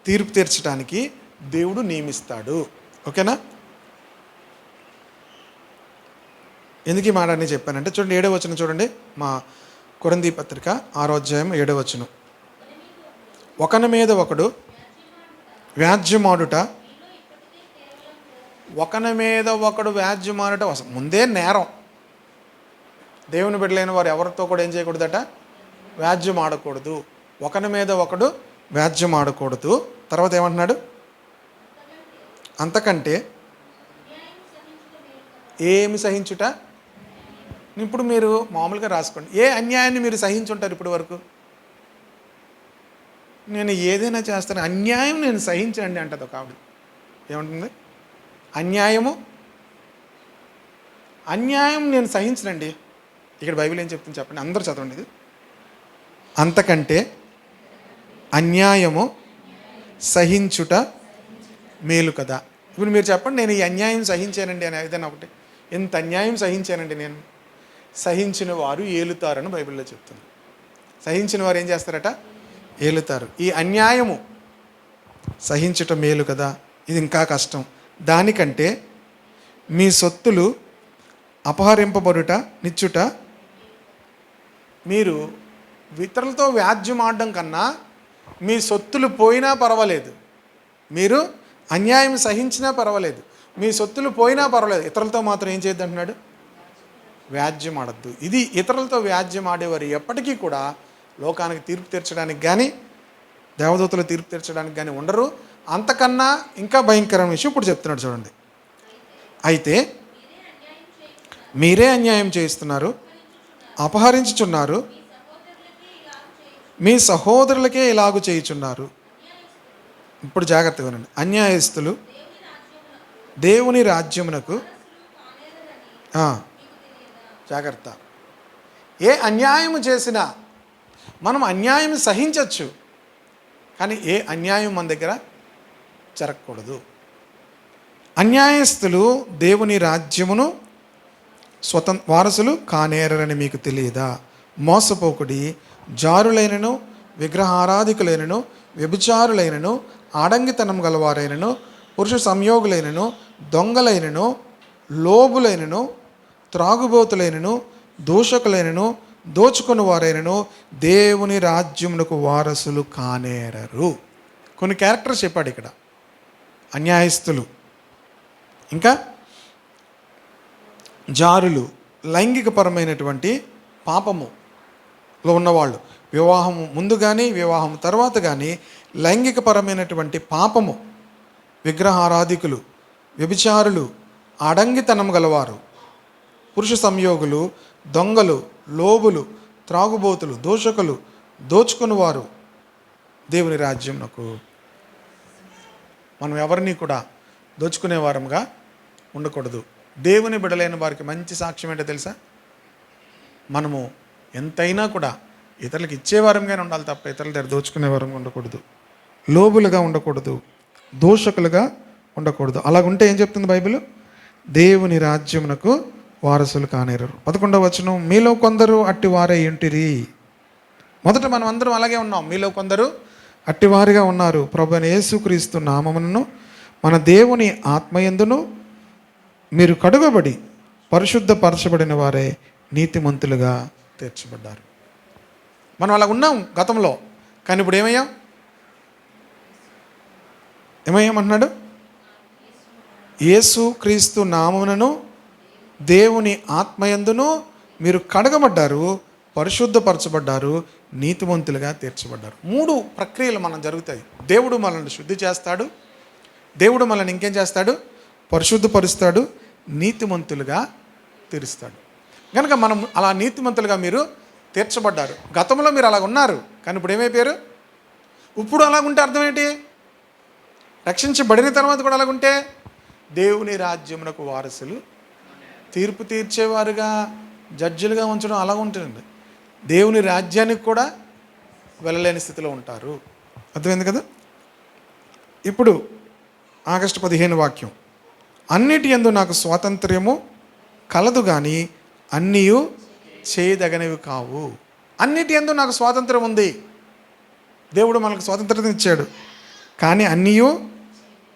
Speaker 1: తీర్పు తీర్చడానికి దేవుడు నియమిస్తాడు. ఓకేనా? ఎందుకు ఈ మాట అని చెప్పానంటే చూడండి, 7వ వచనం చూడండి, మా కొరింథీ పత్రిక 6వ అధ్యాయం 7వ వచనం. ఒకని మీద ఒకడు వ్యాజ్యమాడుట, ఒకని మీద ఒకడు వ్యాజ్యమాడుట ముందే నేరం. దేవుని బిడ్డలైన వారు ఎవరితో కూడా ఏం చేయకూడదట? వ్యాజ్యం ఆడకూడదు. ఒకని మీద ఒకడు వ్యాజ్యం ఆడకూడదు. తర్వాత ఏమంటున్నాడు? అంతకంటే ఏమి సహించుట. ఇప్పుడు మీరు మామూలుగా రాసుకోండి, ఏ అన్యాయాన్ని మీరు సహించుంటారు ఇప్పటి వరకు? నేను ఏదైనా చేస్తాను, అన్యాయం నేను సహించండి అంటది ఒక ఆవిడ. ఏమంటుంది? అన్యాయం నేను సహించనండి. ఇక్కడ బైబిల్ ఏం చెప్తుంది చెప్పండి, అందరూ చదవండి ఇది. అంతకంటే అన్యాయము సహించుట మేలు కదా. ఇప్పుడు మీరు చెప్పండి, నేను ఈ అన్యాయం సహించానండి అని ఏదైనా ఒకటి, ఎంత అన్యాయం సహించానండి నేను. సహించిన వారు ఏలుతారని బైబిల్లో చెప్తుంది. సహించిన వారు ఏం చేస్తారట? ఏలుతారు. ఈ అన్యాయము సహించుట మేలు కదా, ఇది ఇంకా కష్టం. దానికంటే మీ సొత్తులు అపహరింపబడుట నిచ్చుట, మీరు ఇతరులతో వ్యాజ్యం ఆడడం కన్నా మీ సొత్తులు పోయినా పర్వాలేదు, మీరు అన్యాయం సహించినా పర్వాలేదు, మీ సొత్తులు పోయినా పర్వాలేదు, ఇతరులతో మాత్రం ఏం చేయొద్దు అంటున్నాడు? వ్యాజ్యం ఆడద్దు. ఇది ఇతరులతో వ్యాజ్యం ఆడేవారు ఎప్పటికీ కూడా లోకానికి తీర్పు తీర్చడానికి కానీ దేవదూతలు తీర్పు తీర్చడానికి కానీ ఉండరు. అంతకన్నా ఇంకా భయంకరమైన విషయం ఇప్పుడు చెప్తున్నాడు చూడండి. అయితే మీరే అన్యాయం చేయిస్తున్నారు, అపహరించుచున్నారు, మీ సహోదరులకే ఇలాగు చేయుచున్నారు. ఇప్పుడు జాగ్రత్తగా వినండి. అన్యాయస్తులు దేవుని రాజ్యమునకు, జాగ్రత్త, ఏ అన్యాయము చేసినా మనం అన్యాయం సహించవచ్చు, కానీ ఏ అన్యాయం మన దగ్గర జరగకూడదు. అన్యాయస్తులు దేవుని రాజ్యమును వారసులు కానేరని మీకు తెలియదా? మోసపోకుడి, జారులైనను విగ్రహారాధికులైనను వ్యభిచారులైనను ఆడంగితనం గలవారైనను పురుష సంయోగులైనను దొంగలైనను లోబులైనను త్రాగుబోతులైనను దూషకులైనను దోచుకుని వారైనను దేవుని రాజ్యమునకు వారసులు కానేరరు. కొన్ని క్యారెక్టర్స్ చెప్పాడు ఇక్కడ. అన్యాయస్తులు, ఇంకా జారులు, లైంగికపరమైనటువంటి పాపములో ఉన్నవాళ్ళు, వివాహం ముందు కానీ వివాహం తర్వాత కానీ లైంగికపరమైనటువంటి పాపము, విగ్రహారాధికులు, వ్యభిచారులు, ఆడంగితనం గలవారు, పురుష సంయోగులు, దొంగలు, లోబులు, త్రాగుబోతులు, దోషకులు, దోచుకునివారు దేవుని రాజ్యంకు. మనం ఎవరిని కూడా దోచుకునే వారంగా ఉండకూడదు. దేవుని బిడలైన వారికి మంచి సాక్ష్యం ఏంటో తెలుసా? మనము ఎంతైనా కూడా ఇతరులకు ఇచ్చేవారంగానే ఉండాలి తప్ప ఇతరుల దగ్గర దోచుకునే వారంగా ఉండకూడదు, లోబులుగా ఉండకూడదు, దోషకులుగా ఉండకూడదు. అలాగుంటే ఏం చెప్తుంది బైబిల్? దేవుని రాజ్యమునకు వారసులు కానేరరు. 11వ వచనం, మీలో కొందరు అట్టివారే ఇంటిరి. మొదట మనం అందరం అలాగే ఉన్నాం. మీలో కొందరు అట్టివారిగా ఉన్నారు. ప్రభువైన యేసుక్రీస్తు నామమును మన దేవుని ఆత్మయందును మీరు కడుగబడి పరిశుద్ధపరచబడిన వారే నీతిమంతులుగా తీర్చబడ్డారు. మనం అలా ఉన్నాం గతంలో, కానీ ఇప్పుడు ఏమయ్యామంటున్నాడు? యేసుక్రీస్తు నామమును దేవుని ఆత్మయందును మీరు కడగబడ్డారు, పరిశుద్ధపరచబడ్డారు, నీతిమంతులుగా తీర్చబడ్డారు. 3 ప్రక్రియలు మనం జరుగుతాయి. దేవుడు మనల్ని శుద్ధి చేస్తాడు, దేవుడు మనల్ని ఇంకేం చేస్తాడు? పరిశుద్ధపరుస్తాడు, నీతిమంతులుగా తీరుస్తాడు. కనుక మనం అలా నీతిమంతులుగా మీరు తీర్చబడ్డారు. గతంలో మీరు అలా ఉన్నారు, కానీ ఇప్పుడు ఏమైపోయారు? ఇప్పుడు అలాగుంటే అర్థం ఏంటి? రక్షించబడిన తర్వాత కూడా అలాగుంటే దేవుని రాజ్యమునకు వారసులు, తీర్పు తీర్చేవారుగా, జడ్జిలుగా ఉంచడం అలా ఉంటుంది. దేవుని రాజ్యానికి కూడా వెళ్ళలేని స్థితిలో ఉంటారు. అర్థమైంది కదా? ఇప్పుడు ఆగస్టు 15 వాక్యం, అన్నిటి యందు నాకు స్వాతంత్ర్యము కలదు కానీ అన్నీ చేయదగనివి కావు. అన్నిటి యందు నాకు స్వాతంత్రం ఉంది. దేవుడు మనకు స్వాతంత్రం ఇచ్చాడు, కానీ అన్నీ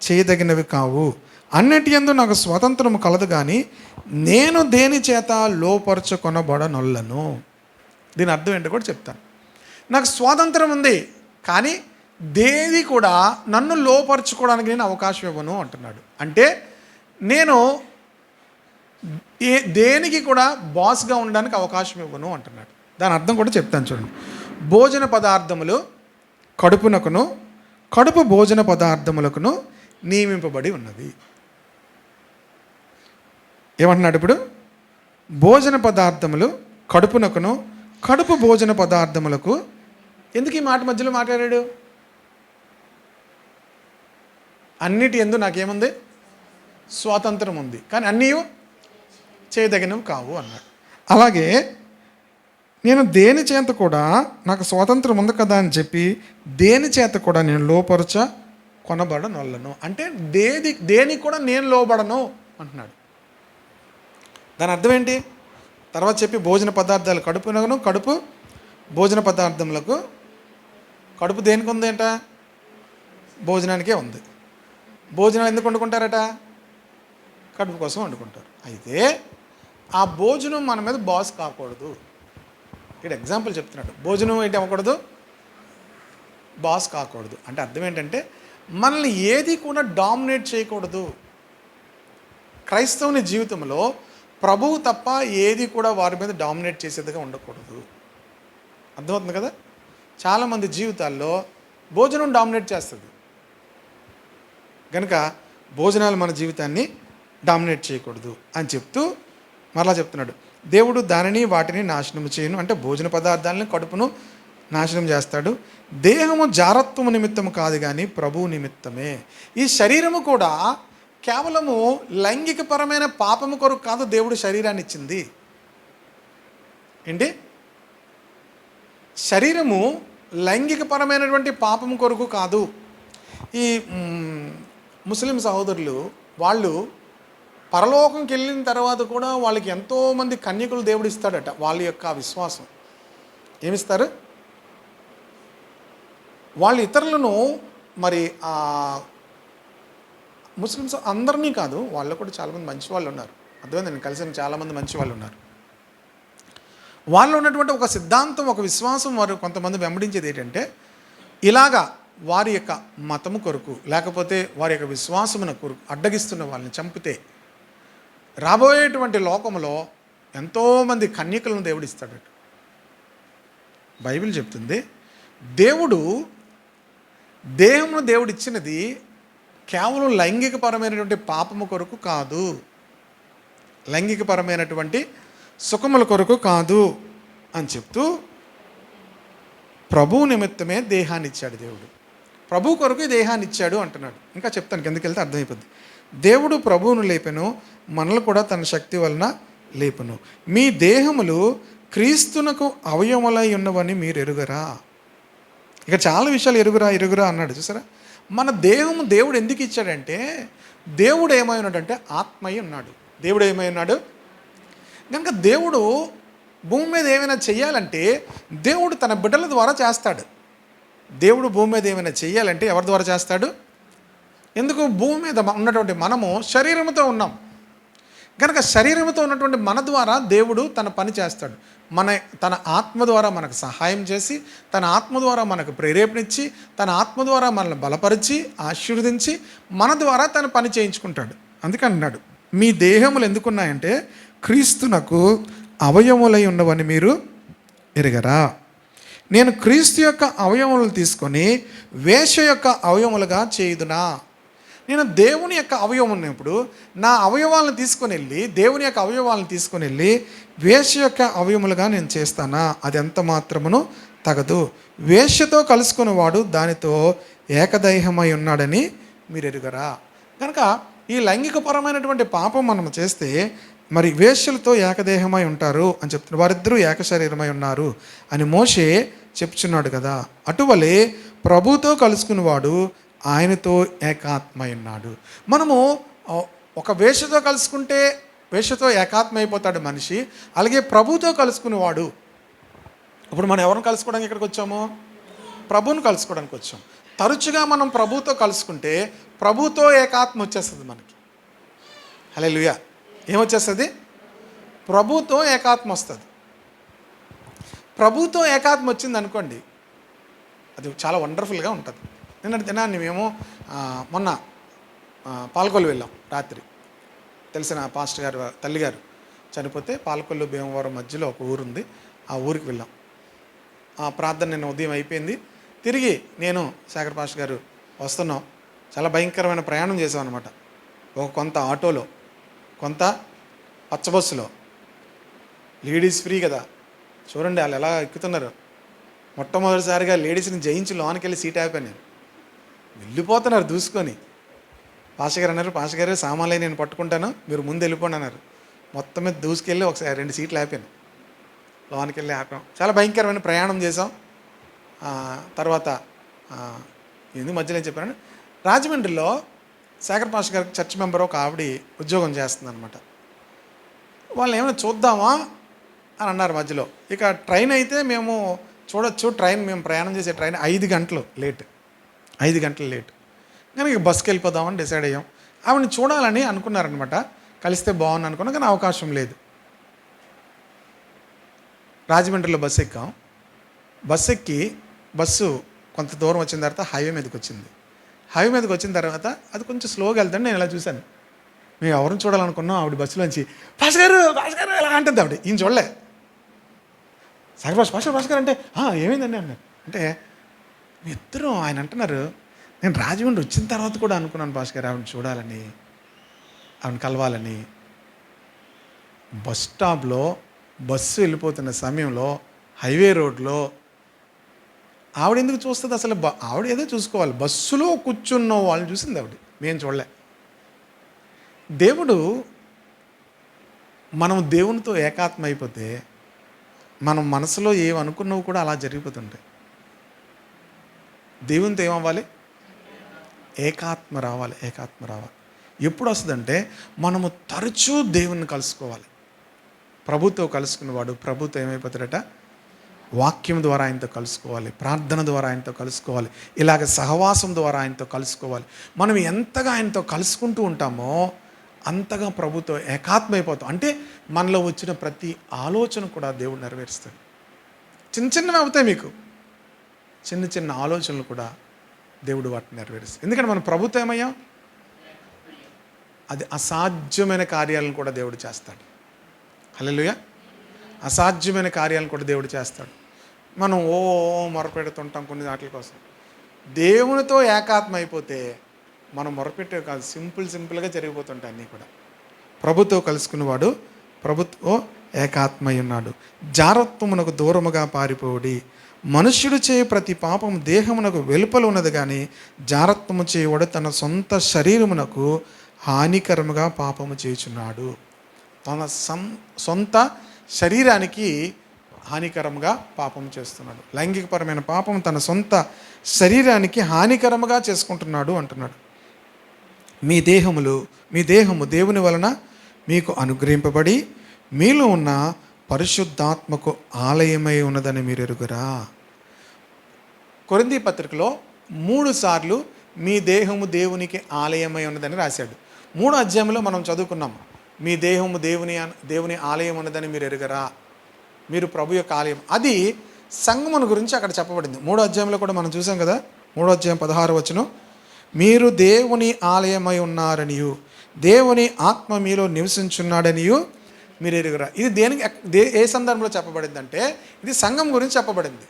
Speaker 1: చేయదగినవి కావు. అన్నిటి యందు నాకు స్వాతంత్రము కలదు కానీ నేను దేని చేత లోపరచుకొనబడనొల్లను. దీని అర్థం ఏంటో కూడా చెప్తాను. నాకు స్వాతంత్రం ఉంది, కానీ దేది కూడా నన్ను లోపరుచుకోవడానికి నేను అవకాశం ఇవ్వను అంటున్నాడు. అంటే నేను దేనికి కూడా బాస్గా ఉండడానికి అవకాశం ఇవ్వను అంటున్నాడు. దాని అర్థం కూడా చెప్తాను చూడండి. భోజన పదార్థములు కడుపునకును కడుపు భోజన పదార్థములకును నియమింపబడి ఉన్నవి. ఏమంటున్నాడు ఇప్పుడు? భోజన పదార్థములు కడుపునకును కడుపు భోజన పదార్థములకు. ఎందుకు ఈ మాట మధ్యలో మాట్లాడాడు? అన్నిటి యందు నాకేముంది? స్వాతంత్రం ఉంది, కానీ అన్నీ చేయదగినవి కావు అన్నాడు. అలాగే నేను దేని చేత కూడా నాకు స్వాతంత్రం ఉంది కదా అని చెప్పి దేని చేత కూడా నేను లోపరచ కొనబడనొల్లను. అంటే దేనికి కూడా నేను లోబడను అంటున్నాడు. దాని అర్థం ఏంటి? తర్వాత చెప్పి భోజన పదార్థాలు కడుపునను కడుపు భోజన పదార్థములకు. కడుపు దేనికి ఉందేంట? భోజనానికే ఉంది. భోజనం ఎందుకు వండుకుంటారట? కడుపు కోసం వండుకుంటారు. అయితే ఆ భోజనం మన మీద బాస్ కాకూడదు. ఇక్కడ ఎగ్జాంపుల్ చెప్తున్నాడు. భోజనం ఏంటి అవ్వకూడదు? బాస్ కాకూడదు. అంటే అర్థం ఏంటంటే మనల్ని ఏది కూడా డామినేట్ చేయకూడదు. క్రైస్తవుని జీవితంలో ప్రభువు తప్ప ఏది కూడా వారి మీద డామినేట్ చేసేదిగా ఉండకూడదు. అర్థమవుతుంది కదా? చాలామంది జీవితాల్లో భోజనం డామినేట్ చేస్తుంది. కనుక భోజనాలు మన జీవితాన్ని డామినేట్ చేయకూడదు అని చెప్తూ మరలా చెప్తున్నాడు. దేవుడు దానిని వాటిని నాశనం చేయను. అంటే భోజన పదార్థాలని కడుపును నాశనం చేస్తాడు. దేహము జారత్వము నిమిత్తము కాదు కానీ ప్రభువు నిమిత్తమే. ఈ శరీరము కూడా కేవలము లైంగికపరమైన పాపము కొరకు కాదు దేవుడు శరీరాన్ని ఇచ్చింది. ఏంటి? శరీరము లైంగికపరమైనటువంటి పాపం కొరకు కాదు. ఈ ముస్లిం సహోదరులు వాళ్ళు పరలోకంకి వెళ్ళిన తర్వాత కూడా వాళ్ళకి ఎంతోమంది కన్యకులు దేవుడు ఇస్తాడట. వాళ్ళ యొక్క విశ్వాసం ఏమిస్తారు, వాళ్ళు ఇతరులను మరి ముస్లిమ్స్ అందరినీ కాదు, వాళ్ళు కూడా చాలామంది మంచి వాళ్ళు ఉన్నారు. అర్థమైంది, నేను కలిసిన చాలామంది మంచి వాళ్ళు ఉన్నారు. వాళ్ళు ఉన్నటువంటి ఒక సిద్ధాంతం, ఒక విశ్వాసం వారు కొంతమంది వెంబడించేది ఏంటంటే, ఇలాగా వారి యొక్క మతము కొరకు లేకపోతే వారి యొక్క విశ్వాసమున కొరకు అడ్డగిస్తున్న వాళ్ళని చంపితే రాబోయేటువంటి లోకంలో ఎంతోమంది కన్యకలను దేవుడు ఇస్తాడట. బైబిల్ చెప్తుంది, దేహమును దేవుడు ఇచ్చినది కేవలం లైంగికపరమైనటువంటి పాపము కొరకు కాదు, లైంగికపరమైనటువంటి సుఖముల కొరకు కాదు అని చెప్తూ ప్రభువు నిమిత్తమే దేహాన్ని ఇచ్చాడు దేవుడు. ప్రభు కొరకు ఈ దేహాన్ని ఇచ్చాడు అంటున్నాడు. ఇంకా చెప్తాను, కిందకి వెళ్తే అర్థమైపోద్ది. దేవుడు ప్రభువును లేపెను, మనల్ని కూడా తన శక్తి వలన లేపును. మీ దేహములు క్రీస్తునకు అవయవములై ఉన్నవని మీరు ఎరుగరా. ఇక చాలా విషయాలు ఎరుగురా అన్నాడు. చూసారా, మన దేహము దేవుడు ఎందుకు ఇచ్చాడంటే, దేవుడు ఏమై ఉన్నాడంటే ఆత్మయ్య ఉన్నాడు. దేవుడు ఏమై ఉన్నాడు కనుక దేవుడు భూమి మీద ఏమైనా చెయ్యాలంటే దేవుడు తన బిడ్డల ద్వారా చేస్తాడు. దేవుడు భూమి మీద ఏమైనా చెయ్యాలంటే ఎవరి ద్వారా చేస్తాడు? ఎందుకు, భూమి మీద ఉన్నటువంటి మనము శరీరంతో ఉన్నాం కనుక శరీరంతో ఉన్నటువంటి మన ద్వారా దేవుడు తన పని చేస్తాడు. తన ఆత్మ ద్వారా మనకు సహాయం చేసి, తన ఆత్మ ద్వారా మనకు ప్రేరేపణించి, తన ఆత్మ ద్వారా మనల్ని బలపరిచి ఆశీర్వదించి మన ద్వారా తన పని చేయించుకుంటాడు. అందుకన్నాడు, మీ దేహములు ఎందుకున్నాయంటే క్రీస్తునకు అవయవములై ఉన్నవని మీరు ఎరగరా. నేను క్రీస్తు యొక్క అవయవములను తీసుకొని వేశ్య యొక్క అవయవములుగా చేయుదునా. నేను దేవుని యొక్క అవయవం ఉన్నప్పుడు నా అవయవాలను తీసుకొని వెళ్ళి, దేవుని యొక్క అవయవాలను తీసుకొని వెళ్ళి వేశ్య యొక్క అవయవములుగా నేను చేస్తానా? అది ఎంత మాత్రమును తగదు. వేశ్యతో కలుసుకునేవాడు దానితో ఏకదేహమై ఉన్నాడని మీరు ఎరుగరా. కనుక ఈ లైంగికపరమైనటువంటి పాపం మనం చేస్తే మరి వేశ్యలతో ఏకదేహమై ఉంటారు అని చెప్తున్నారు. వారిద్దరూ ఏక శరీరమై ఉన్నారు అని మోషే చెప్తున్నాడు కదా. అటువలే ప్రభుతో కలుసుకునేవాడు ఆయనతో ఏకాత్మై ఉన్నాడు. మనము ఒక వేశ్యతో కలుసుకుంటే వేశ్యతో ఏకాత్మ అయిపోతాడు మనిషి. అలాగే ప్రభుతో కలుసుకునేవాడు, ఇప్పుడు మనం ఎవరిని కలుసుకోవడానికి ఇక్కడికి వచ్చాము? ప్రభువుని కలుసుకోవడానికి వచ్చాం. తరచుగా మనం ప్రభుతో కలుసుకుంటే ప్రభుతో ఏకాత్మ వచ్చేస్తుంది మనకి. హల్లెలూయా. ఏమొచ్చేస్తుంది? ప్రభుతో ఏకాత్మ వస్తుంది. ప్రభుతో ఏకాత్మ వచ్చింది అనుకోండి, అది చాలా వండర్ఫుల్గా ఉంటుంది. నిన్నటి దినాన్ని మేము మొన్న పాలకొల్లు వెళ్ళాం. రాత్రి తెలిసిన పాస్టర్ గారు తల్లిగారు చనిపోతే పాలకొల్లు భీమవరం మధ్యలో ఒక ఊరుంది, ఆ ఊరికి వెళ్ళాం. ఆ ప్రార్థన నిన్న ఉదయం అయిపోయింది. తిరిగి నేను శేఖర్ పాస్టర్ గారు వస్తున్నాం. చాలా భయంకరమైన ప్రయాణం చేసాం అనమాట. కొంత ఆటోలో, కొంత పచ్చబస్సులో. లేడీస్ ఫ్రీ కదా, చూడండి వాళ్ళు ఎలా ఎక్కుతున్నారు. మొట్టమొదటిసారిగా లేడీస్ని జయించి లోనికి వెళ్ళి సీట్ ఆపాను నేను. వెళ్ళిపోతున్నారు దూసుకొని. పాస్టర్ గారు అన్నారు, పాస్టర్ గారు సామాన్లే నేను పట్టుకుంటాను, మీరు ముందు వెళ్ళిపోండి అన్నారు. మొత్తం మీద దూసుకెళ్ళి ఒకసారి 2 సీట్లు ఆపాను, లోనికి వెళ్ళి ఆపాం. చాలా భయంకరమైన ప్రయాణం చేసాం. తర్వాత ఎందుకు మధ్యలో ఏం చెప్పాను, రాజమండ్రిలో శేఖర్ పాస్టర్ గారికి చర్చ్ మెంబర్ ఒక ఆవిడ ఉద్యోగం చేస్తుంది అనమాట. వాళ్ళు ఏమైనా చూద్దామా అని అన్నారు మధ్యలో. ఇక ట్రైన్ అయితే మేము చూడొచ్చు, మేము ప్రయాణం చేసే ట్రైన్ 5 గంటలు లేట్. కానీ ఇక బస్కి వెళ్ళిపోదామని డిసైడ్ అయ్యాం. ఆవిడని చూడాలని అనుకున్నారనమాట, కలిస్తే బాగుంది అనుకున్నాం, కానీ అవకాశం లేదు. రాజమండ్రిలో బస్సు ఎక్కాం. బస్సు కొంత దూరం వచ్చిన తర్వాత హైవే మీదకి వచ్చింది. హైవే మీదకి వచ్చిన తర్వాత అది కొంచెం స్లోగా వెళ్తాను. నేను ఇలా చూశాను, మేము ఎవరిని చూడాలనుకున్నాం, ఆవిడ బస్సులోంచి పాస్టర్ గారు ఎలా అంటుంది ఆవిడ. ఈయన చూడలే. పాస్టర్ గారు అంటే ఏమైందండి అన్నారు. అంటే మీ ఇద్దరు ఆయన అంటున్నారు, నేను రాజమండ్రి వచ్చిన తర్వాత కూడా అనుకున్నాను పాస్టర్ గారు ఆవిడని చూడాలని, ఆవిడని కలవాలని. బస్ స్టాప్లో బస్సు వెళ్ళిపోతున్న సమయంలో హైవే రోడ్లో ఆవిడ ఎందుకు చూస్తుంది అసలు? ఆవిడ ఏదో చూసుకోవాలి. బస్సులో కూర్చున్న వాళ్ళని చూసింది ఆవిడ, మేము చూడలే. మనం దేవునితో ఏకాత్మ అయిపోతే మనం మనసులో ఏమనుకున్నవి కూడా అలా జరిగిపోతుంటాయి. దేవునితో ఏమవ్వాలి? ఏకాత్మ రావాలి. ఏకాత్మ రావాలి. ఎప్పుడు వస్తుందంటే మనము తరచూ దేవుణ్ణి కలుసుకోవాలి. ప్రభుతో కలుసుకున్నవాడు ప్రభుతో ఏమైపోతాడట? వాక్యం ద్వారా ఆయనతో కలుసుకోవాలి, ప్రార్థన ద్వారా ఆయనతో కలుసుకోవాలి, ఇలాగ సహవాసం ద్వారా ఆయనతో కలుసుకోవాలి. మనం ఎంతగా ఆయనతో కలుసుకుంటూ ఉంటామో అంతగా ప్రభుతో ఏకాత్మ అయిపోతాం. అంటే మనలో వచ్చిన ప్రతి ఆలోచన కూడా దేవుడు నెరవేరుస్తాడు. చిన్న చిన్నవి అవుతాయి, మీకు చిన్న చిన్న ఆలోచనలు కూడా దేవుడు వాటిని నెరవేరుస్తాడు. ఎందుకంటే మనం ప్రభుత్వం ఏమయ్యాం? అది అసాధ్యమైన కార్యాలను కూడా దేవుడు చేస్తాడు. హల్లెలూయా. అసాధ్యమైన కార్యాలను కూడా దేవుడు చేస్తాడు. మనం మొరపెడుతుంటాం కొన్ని వాటి కోసం. దేవునితో ఏకాత్మ అయిపోతే మనం మొరపెట్టే కాదు, సింపుల్గా జరిగిపోతుంటాయి అన్నీ కూడా. ప్రభుతో కలుసుకున్నవాడు ప్రభుతో ఏకాత్మై ఉన్నాడు. జారత్వమునకు దూరముగా పారిపోడి, మనుష్యుడు చేయ ప్రతి పాపం దేహమునకు వెలుపల ఉన్నది, కానీ జారత్వము చేయవాడు తన సొంత శరీరమునకు హానికరముగా పాపము చేయుచున్నాడు. తన సొంత శరీరానికి హానికరంగా పాపం చేస్తున్నాడు. లైంగికపరమైన పాపం తన సొంత శరీరానికి హానికరముగా చేసుకుంటున్నాడు అంటున్నాడు. మీ దేహము దేవుని వలన మీకు అనుగ్రహింపబడి మీలో ఉన్న పరిశుద్ధాత్మకు ఆలయమై ఉన్నదని మీరు ఎరుగురా. కొరింథీ పత్రికలో 3 సార్లు మీ దేహము దేవునికి ఆలయమై ఉన్నదని రాశాడు. 3వ అధ్యాయంలో మనం చదువుకున్నాం, మీ దేహము దేవుని ఆలయం ఉన్నదని మీరు ఎరుగరా, మీరు ప్రభు యొక్క ఆలయం. అది సంగమును గురించి అక్కడ చెప్పబడింది. 3వ అధ్యాయంలో కూడా మనం చూసాం కదా. 3వ అధ్యాయం 16వ వచనం, మీరు దేవుని ఆలయమై ఉన్నారనియు దేవుని ఆత్మ మీలో నివసించున్నాడనియు మీరు ఎరుగరా. ఇది ఏ సందర్భంలో చెప్పబడింది అంటే, ఇది సంఘం గురించి చెప్పబడింది.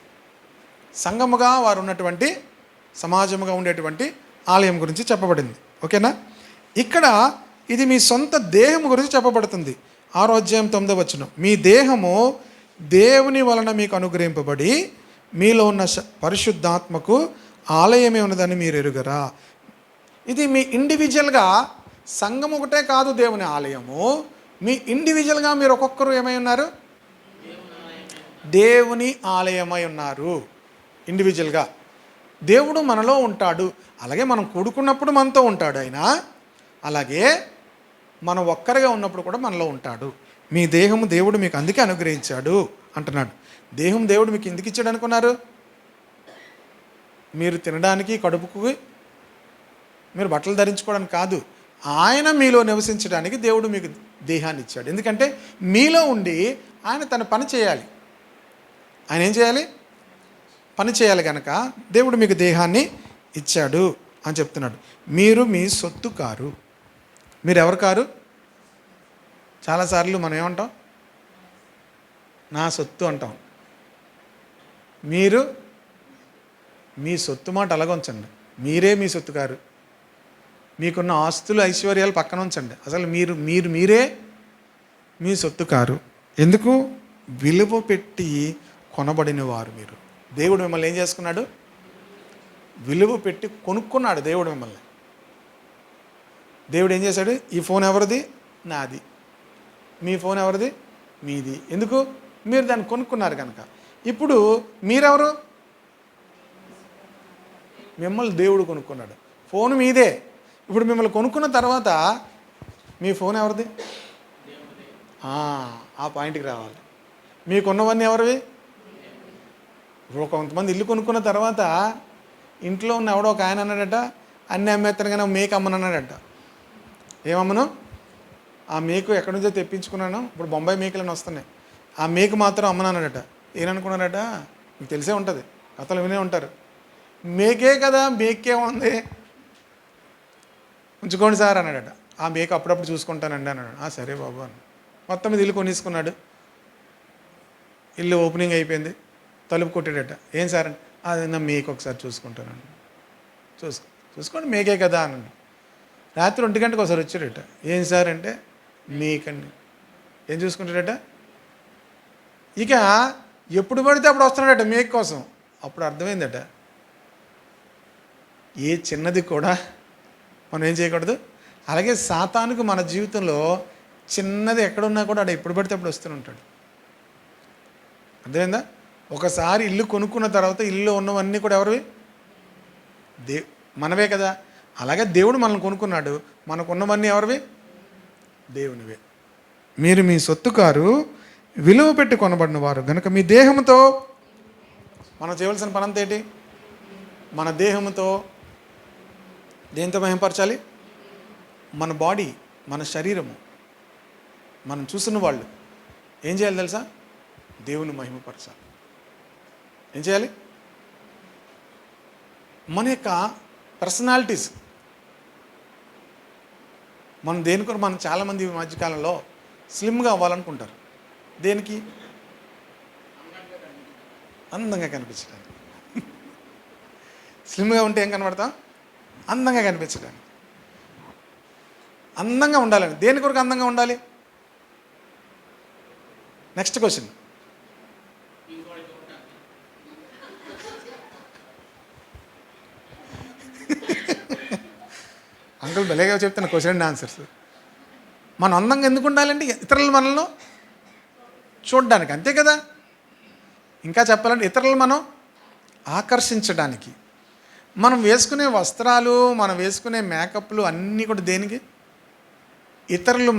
Speaker 1: సంఘముగా వారు ఉన్నటువంటి, సమాజముగా ఉండేటువంటి ఆలయం గురించి చెప్పబడింది. ఓకేనా. ఇక్కడ ఇది మీ సొంత దేహం గురించి చెప్పబడుతుంది. 6వ అధ్యాయం 9వ వచనం, మీ దేహము దేవుని వలన మీకు అనుగ్రహింపబడి మీలో ఉన్న పరిశుద్ధాత్మకు ఆలయమే ఉన్నదని మీరు ఎరుగరా. ఇది మీ ఇండివిజువల్గా, సంఘం ఒకటే కాదు దేవుని ఆలయము, మీ ఇండివిజువల్గా మీరు ఒక్కొక్కరు ఏమై ఉన్నారు? దేవుని ఆలయమై ఉన్నారు. ఇండివిజువల్గా దేవుడు మనలో ఉంటాడు. అలాగే మనం కూడుకున్నప్పుడు మనతో ఉంటాడు ఆయన, అలాగే మనం ఒక్కరిగా ఉన్నప్పుడు కూడా మనలో ఉంటాడు. మీ దేహము దేవుడు మీకు అందుకే అనుగ్రహించాడు అంటున్నాడు. దేహం దేవుడు మీకు ఎందుకు ఇచ్చాడు అనుకున్నారు? మీరు తినడానికి, కడుపుకు, మీరు బట్టలు ధరించుకోవడానికి కాదు. ఆయన మీలో నివసించడానికి దేవుడు మీకు దేహాన్ని ఇచ్చాడు. ఎందుకంటే మీలో ఉండి ఆయన తన పని చేయాలి. ఆయన ఏం చేయాలి? పని చేయాలి కనుక దేవుడు మీకు దేహాన్ని ఇచ్చాడు అని చెప్తున్నాడు. మీరు మీ సొత్తు కారు. మీరు ఎవరు కారు? చాలాసార్లు మనం ఏమంటాం? నా సొత్తు అంటాం. మీరు మీ సొత్తు మాట అలాగొంచండి. మీరే మీ సొత్తు కారు. మీకున్న ఆస్తులు ఐశ్వర్యాలు పక్కన ఉంచండి. అసలు మీరే మీ సొత్తు కారు. ఎందుకు? విలువ పెట్టి కొనబడిన వారు మీరు. దేవుడు మిమ్మల్ని ఏం చేసుకున్నాడు? విలువ పెట్టి కొనుక్కున్నాడు దేవుడు మిమ్మల్ని. దేవుడు ఏం చేశాడు? ఈ ఫోన్ ఎవరిది? నాది. మీ ఫోన్ ఎవరిది? మీది. ఎందుకు? మీరు దాన్ని కొనుక్కున్నారు కనుక. ఇప్పుడు మీరెవరు? మిమ్మల్ని దేవుడు కొనుక్కున్నాడు. ఫోన్ మీదే. ఇప్పుడు మిమ్మల్ని కొనుక్కున్న తర్వాత మీ ఫోన్ ఎవరిది? ఆ పాయింట్కి రావాలి. మీకున్నవన్నీ ఎవరివి? ఇప్పుడు కొంతమంది ఇల్లు కొనుక్కున్న తర్వాత ఇంట్లో ఉన్న ఎవడో ఒక ఆయన అన్నాడట, అన్నీ అమ్మేస్తాను కానీ మేక అమ్మనన్నాడట. ఏమమ్మను? ఆ మేకు ఎక్కడి నుంచో తెప్పించుకున్నాను, ఇప్పుడు బొంబాయి మేకలని వస్తున్నాయి, ఆ మేకు మాత్రం అమ్మనన్నాడట. ఏమనుకున్నారట? మీకు తెలిసే ఉంటుంది, కథలు వినే ఉంటారు. మేకే కదా, మేకే ఉంది, ఉంచుకోండి సార్ అన్నాడట. ఆ మేక అప్పుడప్పుడు చూసుకుంటానండి అన్నాడు. సరే బాబు అని మొత్తం మీద ఇల్లు కొనేసుకున్నాడు. ఇల్లు ఓపెనింగ్ అయిపోయింది, తలుపు కొట్టాడట. ఏం సార్ అంటే, అది నా మేక ఒకసారి చూసుకుంటానండి. చూసుకోండి మేకే కదా అన్నాడు. రాత్రి 1 గంటకు ఒకసారి వచ్చాడట. ఏం సార్ అంటే, మేకండి. ఏం చూసుకుంటాడట? ఇక ఎప్పుడు పడితే అప్పుడు వస్తున్నాడట మేక కోసం. అప్పుడు అర్థమైందట, ఏ చిన్నది కూడా మనం ఏం చేయకూడదు. అలాగే సాతానుకు మన జీవితంలో చిన్నది ఎక్కడున్నా కూడా అక్కడ ఎప్పుడు పడితే అప్పుడు వస్తూనే ఉంటాడు. అర్థమైందా? ఒకసారి ఇల్లు కొనుక్కున్న తర్వాత ఇల్లు ఉన్నవన్నీ కూడా ఎవరివి? మనవే కదా. అలాగే దేవుడు మనల్ని కొనుక్కున్నాడు, మనకున్నవన్నీ ఎవరివి? దేవునివే. మీరు మీ సొత్తు కారు, విలువ పెట్టి కొనబడిన వారు కనుక మీ దేహంతో, మనం చేయవలసిన పని అంతా ఏంటి? మన దేహంతో దేంతో మహిమపరచాలి? మన బాడీ, మన శరీరము, మనం చూసిన వాళ్ళు ఏం చేయాలి తెలుసా? దేవుని మహిమపరచాలి. ఏం చేయాలి? మన యొక్క పర్సనాలిటీస్, మనం దేనికొరకు, మనం చాలామంది ఈ మధ్యకాలంలో స్లిమ్గా అవ్వాలనుకుంటారు. దేనికి? అందంగా కనిపించడానికి. స్లిమ్గా ఉంటే ఏం కనబడతాం? అందంగా కనిపించడానికి. అందంగా ఉండాలని. దేని కొరకు అందంగా ఉండాలి? Next question. అంకుల్ భలేగా చెప్తున్న క్వశ్చన్ అండ్ ఆన్సర్స్. మనం అందంగా ఎందుకు ఉండాలంటే ఇతరులు మనల్ని చూడడానికి, అంతే కదా. ఇంకా చెప్పాలంటే ఇతరులు మనం ఆకర్షించడానికి. మనం వేసుకునే వస్త్రాలు, మనం వేసుకునే మేకప్లు అన్నీ కూడా దేనికి? ఇతరులు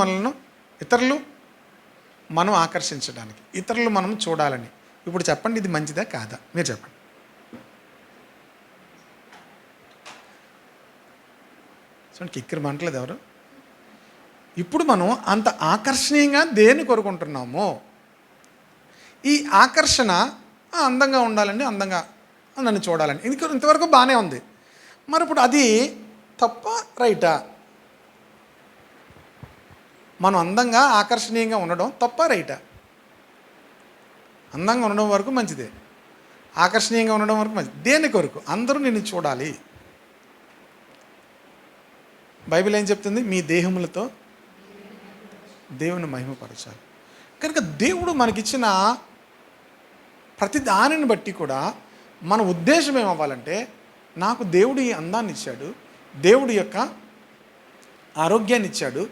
Speaker 1: మనం ఆకర్షించడానికి, ఇతరులు మనం చూడాలని. ఇప్పుడు చెప్పండి, ఇది మంచిదా కాదా? మీరు చెప్పండి. చూడండి, కిక్కిరి మంటలేదు ఎవరు. ఇప్పుడు మనం అంత ఆకర్షణీయంగా దేన్ని కోరుకుంటున్నామో, ఈ ఆకర్షణ అందంగా ఉండాలండి, అందంగా నన్ను చూడాలని. ఇంతవరకు బాగానే ఉంది. మరి ఇప్పుడు అది తప్ప రైటా? మనం అందంగా ఆకర్షణీయంగా ఉండడం తప్ప రైటా? అందంగా ఉండడం వరకు మంచిదే, ఆకర్షణీయంగా ఉండడం వరకు మంచిది. దేని కొరకు? అందరూ నిన్ను చూడాలి. బైబిల్ ఏం చెప్తుంది? మీ దేహములతో దేవుని మహిమపరచాలి. కనుక దేవుడు మనకిచ్చిన ప్రతి దానిని బట్టి కూడా మన ఉద్దేశం ఏమవ్వాలంటే, నాకు దేవుడు ఈ అందాన్ని ఇచ్చాడు, దేవుడి యొక్క ఆరోగ్యాన్ని ఇచ్చాడు,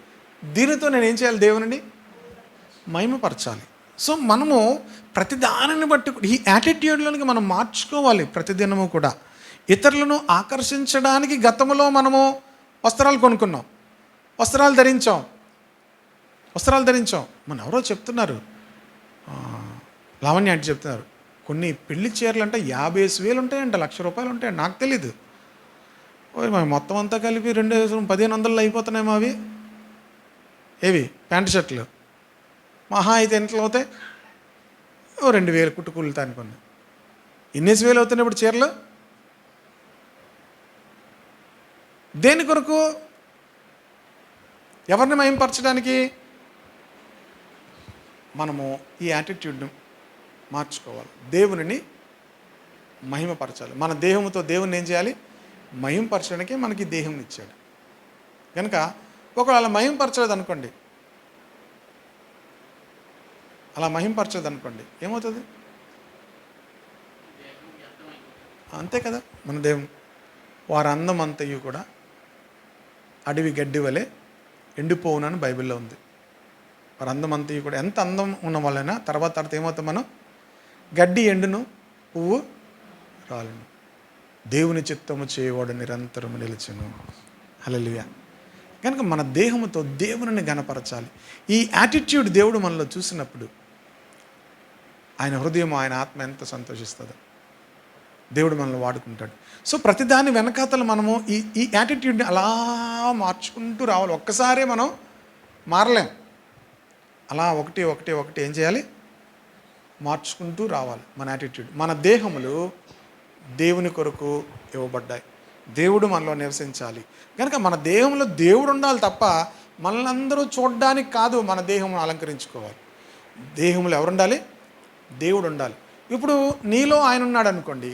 Speaker 1: దీనితో నేను ఏం చేయాలి? దేవుని మహిమపరచాలి. సో మనము ప్రతి దానిని బట్టి ఈ యాటిట్యూడ్లోనికి మనం మార్చుకోవాలి ప్రతిదినము కూడా. ఇతరులను ఆకర్షించడానికి గతంలో మనము వస్త్రాలు కొనుక్కున్నాం, వస్త్రాలు ధరించాం. మన ఎవరో చెప్తున్నారు, లావణ్య అంటే చెప్తున్నారు, కొన్ని పెళ్లి చీరలు అంటే 50,000 ఉంటాయంట, ₹1,00,000 ఉంటాయంట. నాకు తెలీదు. మొత్తం అంతా కలిపి 1,500 అయిపోతున్నాయేమో అవి. ఏవి? ప్యాంటు షర్ట్లు మహా అయితే ఎంతలో అవుతాయి? 2,000 కుట్టుకూలుతా అనుకోండి. ఎన్నేసి వేలు అవుతున్నాయి ఇప్పుడు చీరలు? దేని కొరకు? ఎవరిని మహిమపరచడానికి? మనము ఈ యాటిట్యూడ్ను మార్చుకోవాలి, దేవునిని మహిమపరచాలి. మన దేహంతో దేవుని ఏం చేయాలి? మహిమపరచడానికే మనకి దేహం ఇచ్చాడు. కనుక ఒకవేళ అలా మహిమపరచలేదు అనుకోండి, ఏమవుతుంది? అంతే కదా. మన దేహం వారి అందం అంతయు కూడా అడవి గడ్డి వలె ఎండిపోవునని బైబిల్లో ఉంది. వారి అందం అంతయు కూడా, ఎంత అందం ఉన్న వాళ్ళైనా తర్వాత ఏమవుతాం మనం? గడ్డి ఎండును, పువ్వు రాలును. దేవుని చిత్తము చేయవాడు నిరంతరము నిలిచెను. హల్లెలూయా. కనుక మన దేహముతో దేవుని గణపరచాలి. ఈ యాటిట్యూడ్ దేవుడు మనలో చూసినప్పుడు ఆయన హృదయం, ఆయన ఆత్మ ఎంత సంతోషిస్తుందో. దేవుడు మనల్ని వాడుకుంటాడు. సో ప్రతిదాని వెనకాతలు మనము ఈ యాటిట్యూడ్ని అలా మార్చుకుంటూ రావాలి. ఒక్కసారే మనం మారలేం. అలా ఒకటి ఏం చేయాలి? మార్చుకుంటూ రావాలి మన యాటిట్యూడ్. మన దేహములు దేవుని కొరకు ఇవ్వబడ్డాయి, దేవుడు మనలో నివసించాలి. కనుక మన దేహంలో దేవుడు ఉండాలి తప్ప మనల్ని అందరూ చూడడానికి కాదు. మన దేహమును అలంకరించుకోవాలి. దేహంలో ఎవరు ఉండాలి? దేవుడు ఉండాలి. ఇప్పుడు నీలో ఆయన ఉన్నాడు అనుకోండి,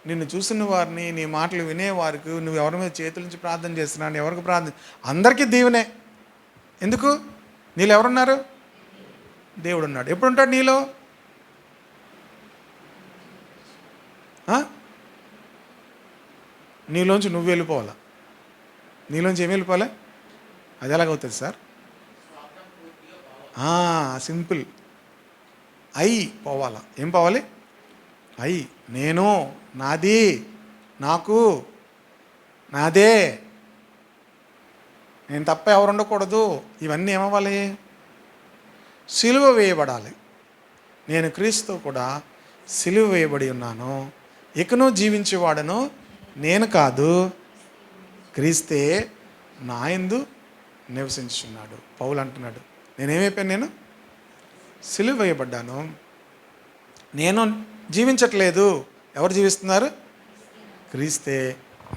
Speaker 1: నిన్ను చూసిన వారిని, నీ మాటలు వినేవారికి, నువ్వు ఎవరి మీద చేతుల నుంచి ప్రార్థన చేస్తున్నావు, ఎవరికి ప్రార్థన, అందరికీ దీవెనే. ఎందుకు? నీలో ఎవరున్నారు? దేవుడు ఉన్నాడు. ఎప్పుడు ఉంటాడు నీలో? నీలోంచి నువ్వు వెళ్ళిపోవాలా? నీలోంచి ఏమి వెళ్ళిపోవాలి? అది ఎలాగవుతుంది సార్? సింపుల్. అయి పోవాలా. ఏం పోవాలి? అయి. నేను, నాది, నాకు, నాదే, నేను తప్ప ఎవరు ఉండకూడదు. ఇవన్నీ ఏమవ్వాలి? సిలువ వేయబడాలి. నేను క్రీస్తు కూడా సిలువ వేయబడి ఉన్నాను, ఇకను జీవించేవాడను నేను కాదు, క్రీస్తే నా యందు నివసించున్నాడు. పౌలు అంటున్నాడు, నేనేమైపోయాను? నేను సిలువ వేయబడ్డాను, నేను జీవించట్లేదు. ఎవరు జీవిస్తున్నారు? క్రీస్తే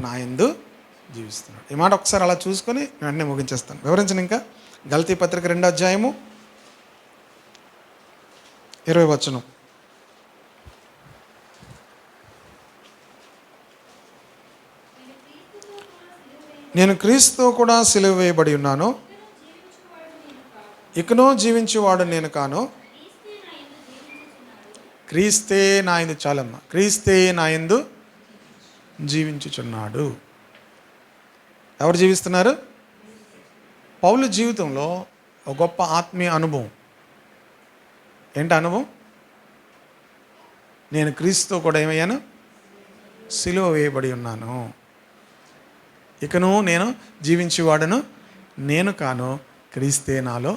Speaker 1: నా యందు జీవిస్తున్నాడు. ఈ మాట ఒకసారి అలా చూసుకొని వెంటనే ముగించేస్తాను. వివరించను ఇంకా. గలతీ పత్రిక 2వ అధ్యాయము 20వ వచనం. నేను క్రీస్తుతో కూడా సిలువ వేయబడి ఉన్నాను, ఇకనో జీవించువాడు నేను కాను, క్రీస్తే నా యందు, చాలమ్మ, క్రీస్తే నా యందు జీవించుచున్నాడు. ఎవరు జీవిస్తున్నారు? పౌలు జీవితంలో ఒక గొప్ప ఆత్మీయ అనుభవం. ఏంటి అనుభవం? నేను క్రీస్తుతో కూడా ఏమయ్యాను? సిలువ వేయబడి ఉన్నాను, ఇకను నేను జీవించేవాడను నేను కాను, క్రీస్తే నాలో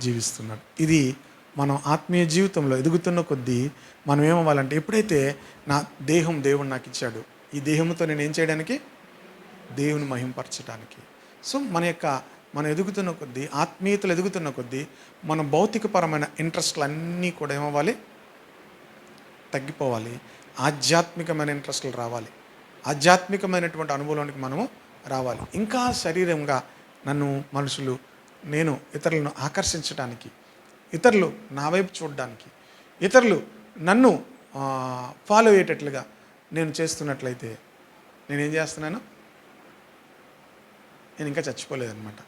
Speaker 1: జీవిస్తున్నాడు. ఇది మనం ఆత్మీయ జీవితంలో ఎదుగుతున్న కొద్దీ మనం ఏమవ్వాలంటే, ఎప్పుడైతే నా దేహం దేవుడు నాకు ఇచ్చాడు, ఈ దేహంతో నేను ఏం చేయడానికి? దేవుని మహింపరచడానికి. సో మనం ఎదుగుతున్న కొద్దీ, ఆత్మీయతలు ఎదుగుతున్న కొద్దీ మన భౌతికపరమైన ఇంట్రెస్ట్లు అన్నీ కూడా ఏమవ్వాలి? తగ్గిపోవాలి. ఆధ్యాత్మికమైన ఇంట్రెస్ట్లు రావాలి. ఆధ్యాత్మికమైనటువంటి అనుభవంలోనికి మనము రావాలి. ఇంకా శరీరంగా నన్ను మనుషులు, నేను ఇతరులను ఆకర్షించడానికి, ఇతరులు నా వైపు చూడడానికి, ఇతరులు నన్ను ఫాలో అయ్యేటట్లుగా నేను చేస్తున్నట్లయితే నేనేం చేస్తున్నాను? నేను ఇంకా చచ్చిపోలేదన్నమాట.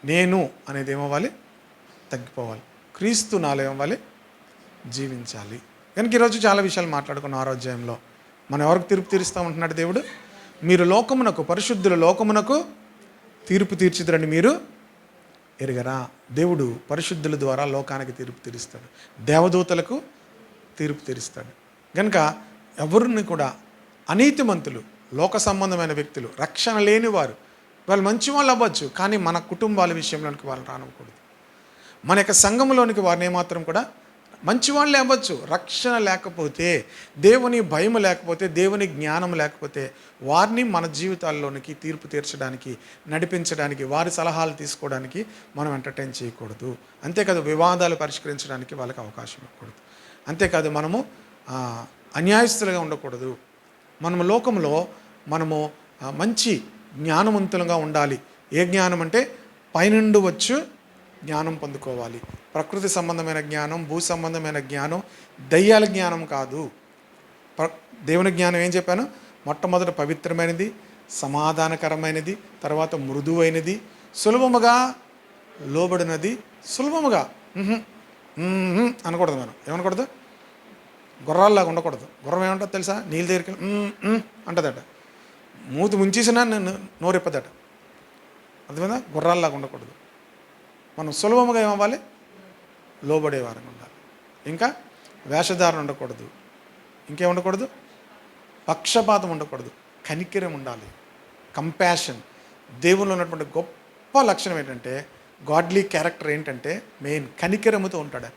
Speaker 1: నేను అనేది ఏమవ్వాలి? తగ్గిపోవాలి. క్రీస్తు నాలో ఏమవ్వాలి? జీవించాలి. కనుక ఈరోజు చాలా విషయాలు మాట్లాడుకున్నాం. 6వ అధ్యాయంలో మనం ఎవరికి తీర్పు తీరుస్తామంటున్నాడు దేవుడు? మీరు లోకమునకు, పరిశుద్ధుల లోకమునకు తీర్పు తీర్చిదురని మీరు ఎరుగరా. దేవుడు పరిశుద్ధుల ద్వారా లోకానికి తీర్పు తీరుస్తాడు, దేవదూతలకు తీర్పు తీరుస్తాడు. కనుక ఎవరిని కూడా అనీతిమంతులు, లోక సంబంధమైన వ్యక్తులు, రక్షణ లేని వారు, వాళ్ళు మంచి వాళ్ళు అవ్వచ్చు, కానీ మన కుటుంబాల విషయంలోనికి వాళ్ళు రానివ్వకూడదు. మన యొక్క సంఘంలోనికి వారిని ఏమాత్రం కూడా, మంచి వాళ్ళే అవ్వచ్చు, రక్షణ లేకపోతే, దేవుని భయం లేకపోతే, దేవుని జ్ఞానం లేకపోతే వారిని మన జీవితాల్లోనికి తీర్పు తీర్చడానికి, నడిపించడానికి, వారి సలహాలు తీసుకోవడానికి మనం ఎంటర్టైన్ చేయకూడదు. అంతేకాదు వివాదాలు పరిష్కరించడానికి వాళ్ళకి అవకాశం ఇవ్వకూడదు. అంతేకాదు మనము అన్యాయస్తులుగా ఉండకూడదు. మనము లోకంలో మనము మంచి జ్ఞానవంతులుగా ఉండాలి. ఏ జ్ఞానం అంటే పైనుండి వచ్చు జ్ఞానం పొందుకోవాలి. ప్రకృతి సంబంధమైన జ్ఞానం, భూ సంబంధమైన జ్ఞానం, దయ్యాల జ్ఞానం కాదు. దేవుని జ్ఞానం ఏం చెప్పాను? మొట్టమొదట పవిత్రమైనది, సమాధానకరమైనది, తర్వాత మృదువైనది, సులభముగా లోబడినది. సులభముగా అనకూడదు. మనం ఏమనకూడదు? గుర్రాల్లాగా ఉండకూడదు. గుర్రం ఏమంటుంది తెలుసా? నీళ్ళ దగ్గరికి అంటదట, మూతి ముంచేసినా నోరెప్పదట. అర్థమైందా? గుర్రాల్లాగా ఉండకూడదు. మనం సులభముగా ఏమవ్వాలి? లోబడేవారంగా ఉండాలి. ఇంకా వేషధారణ ఉండకూడదు. ఇంకేం ఉండకూడదు? పక్షపాతం ఉండకూడదు. కనికరం ఉండాలి. కంపాషన్. దేవుల్లో ఉన్నటువంటి గొప్ప లక్షణం ఏంటంటే, గాడ్లీ క్యారెక్టర్ ఏంటంటే మెయిన్ కనికరముతో ఉంటాడు.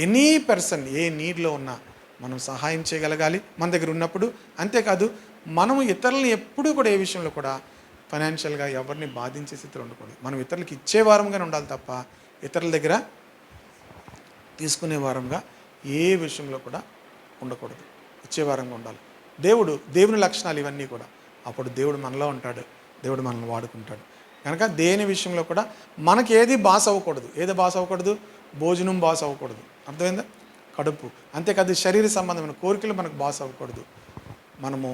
Speaker 1: ఎనీ పర్సన్ ఏ నీడ్లో ఉన్నా మనం సహాయం చేయగలగాలి మన దగ్గర ఉన్నప్పుడు. అంతేకాదు మనము ఇతరులని ఎప్పుడూ కూడా ఏ విషయంలో కూడా ఫైనాన్షియల్గా ఎవరిని బాధించే స్థితిలో ఉండకూడదు. మనం ఇతరులకి ఇచ్చే వారంగానే ఉండాలి తప్ప ఇతరుల దగ్గర తీసుకునే వారంగా ఏ విషయంలో కూడా ఉండకూడదు. ఇచ్చే వారంగా ఉండాలి. దేవుని లక్షణాలు ఇవన్నీ కూడా. అప్పుడు దేవుడు మనలో ఉంటాడు, దేవుడు మనల్ని వాడుకుంటాడు. కనుక దేని విషయంలో కూడా మనకి ఏది బాస్ అవ్వకూడదు. ఏది బాస్ అవ్వకూడదు? భోజనం బాస్ అవ్వకూడదు. అర్థమైందా? కడుపు. అంతేకాదు శరీర సంబంధమైన కోరికలు మనకు బాస్ అవ్వకూడదు. మనము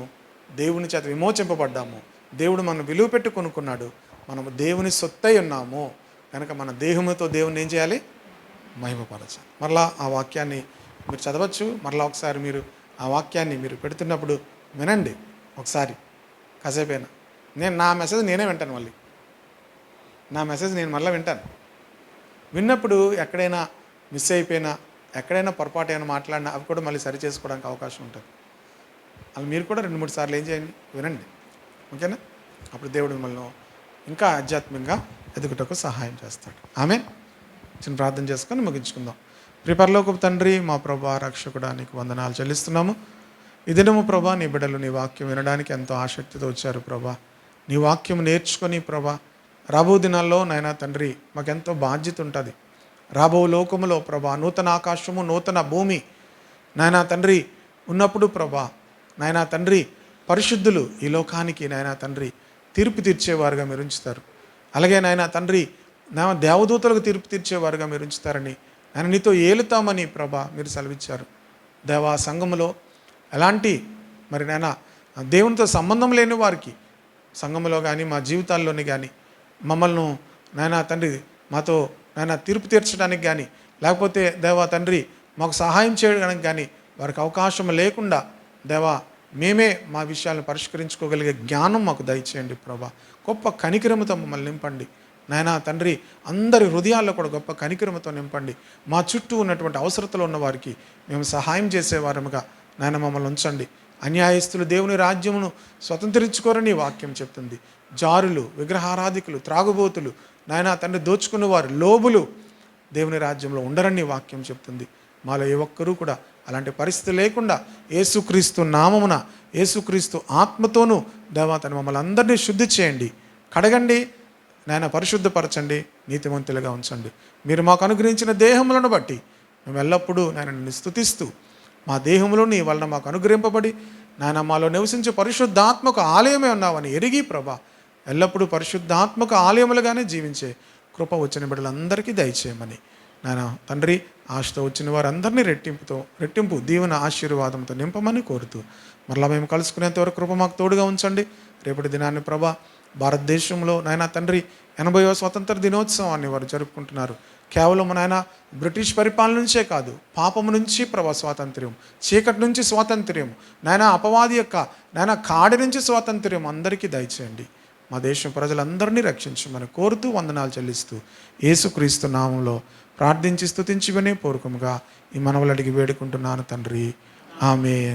Speaker 1: దేవుని చేత విమోచింపబడ్డాము. దేవుడు మనం విలువ పెట్టి కొనుక్కున్నాడు. మనము దేవుని సొత్తై ఉన్నాము. కనుక మన దేహముతో దేవుని ఏం చేయాలి? మహిమపరచాలి. మరలా ఆ వాక్యాన్ని మీరు చదవచ్చు. మరలా ఒకసారి మీరు ఆ వాక్యాన్ని మీరు పెడుతున్నప్పుడు వినండి. ఒకసారి కాసేపైనా నా మెసేజ్ నేనే వింటాను. మళ్ళీ నా మెసేజ్ నేను మళ్ళీ వింటాను. విన్నప్పుడు ఎక్కడైనా మిస్ అయిపోయినా, ఎక్కడైనా పొరపాటు ఏమైనా మాట్లాడినా అవి కూడా మళ్ళీ సరి చేసుకోవడానికి అవకాశం ఉంటుంది. అలా మీరు కూడా 2-3 సార్లు ఏం చేయండి, వినండి. ఓకేనా? అప్పుడు దేవుడు మిమ్మల్ని ఇంకా ఆధ్యాత్మికంగా ఎదుగుటకు సహాయం చేస్తాడు. ఆమె చిన్న ప్రార్థన చేసుకొని ముగించుకుందాం. ప్రియ పరలోకపు తండ్రి, మా ప్రభా రక్షకుడా, నీకు వందనాలు చెల్లిస్తున్నాము. ఈ దినము ప్రభా, నీ బిడ్డలు నీ వాక్యం వినడానికి ఎంతో ఆసక్తితో వచ్చారు ప్రభా. నీ వాక్యం నేర్చుకొని ప్రభా, రాబో దినాల్లో నాయనా తండ్రి మాకెంతో బాధ్యత ఉంటుంది. రాబో లోకములో ప్రభా నూతన ఆకాశము నూతన భూమి నాయనా తండ్రి ఉన్నప్పుడు ప్రభా, నాయనా తండ్రి పరిశుద్ధులు ఈ లోకానికి నాయనా తండ్రి తీర్పు తీర్చేవారుగా మీరు ఉంచుతారు. అలాగే నాయనా తండ్రి నా దేవదూతలకు తీర్పు తీర్చేవారుగా మీరు ఉంచుతారని ఆయన నీతో ఏలుతామని ప్రభా మీరు సెలవిచ్చారు. దేవా సంఘములో ఎలాంటి మరి నాయన దేవునితో సంబంధం లేని వారికి సంఘములో కానీ మా జీవితాల్లోని కానీ మమ్మల్ని నాయన తండ్రి మాతో నాయన తీర్పు తీర్చడానికి కానీ లేకపోతే దేవా తండ్రి మాకు సహాయం చేయడానికి కానీ వారికి అవకాశం లేకుండా దేవా మేమే మా విషయాలను పరిష్కరించుకోగలిగే జ్ఞానం మాకు దయచేయండి ప్రభా. గొప్ప కనికరముతో మమ్మల్ని నింపండి నాయనా తండ్రి. అందరి హృదయాల్లో కూడా గొప్ప కనికరముతో నింపండి. మా చుట్టూ ఉన్నటువంటి అవసరతలో ఉన్న వారికి మేము సహాయం చేసేవారముగా నాయన మమ్మల్ని ఉంచండి. అన్యాయస్తులు దేవుని రాజ్యమును స్వతంత్రించుకోరని వాక్యం చెప్తుంది. జారులు, విగ్రహారాధికులు, త్రాగుబోతులు, నాయనా తండ్రి దోచుకునేవారు, లోబులు దేవుని రాజ్యంలో ఉండరని వాక్యం చెప్తుంది. మాలో ఏ ఒక్కరూ కూడా అలాంటి పరిస్థితి లేకుండా యేసుక్రీస్తు నామమున యేసుక్రీస్తు ఆత్మతోనూ దేవతను మమ్మల్ని అందరినీ శుద్ధి చేయండి, కడగండి నాయన, పరిశుద్ధపరచండి, నీతిమంతులుగా ఉంచండి. మీరు మాకు అనుగ్రహించిన దేహములను బట్టి మేము ఎల్లప్పుడూ నాయన నిన్ను స్తుతిస్తూ మా దేహంలో నీ వలన మాకు అనుగ్రహింపబడి నాయన మాలో నివసించే పరిశుద్ధాత్మక ఆలయమే ఉన్నావని ఎరిగి ప్రభా ఎల్లప్పుడూ పరిశుద్ధాత్మక ఆలయములుగానే జీవించే కృప వచ్చిన బిడ్డలందరికీ దయచేయమని నాయన తండ్రి ఆశతో వచ్చిన వారందరినీ రెట్టింపు దీవెన ఆశీర్వాదంతో నింపమని కోరుతూ మరలా మేము కలుసుకునేంత వరకు కృప మాకు తోడుగా ఉంచండి. రేపటి దినాన్ని ప్రభా భారతదేశంలో నాయన తండ్రి 80వ స్వతంత్ర దినోత్సవాన్ని వారు జరుపుకుంటున్నారు. కేవలం నాయన బ్రిటిష్ పరిపాలన నుంచే కాదు, పాపము నుంచి ప్రభా స్వాతంత్ర్యం, చీకటి నుంచి స్వాతంత్ర్యం, నాయన అపవాది యొక్క నాయన కాడి నుంచి స్వాతంత్ర్యం అందరికీ దయచేయండి. మా దేశం ప్రజలందరినీ రక్షించమని కోరుతూ వందనాలు చెల్లిస్తూ యేసుక్రీస్తు నామంలో ప్రార్థించి స్తుతించి వినే పూర్వకముగా ఈ మనవులు అడిగి వేడుకుంటున్నాను తండ్రి. ఆమేన్.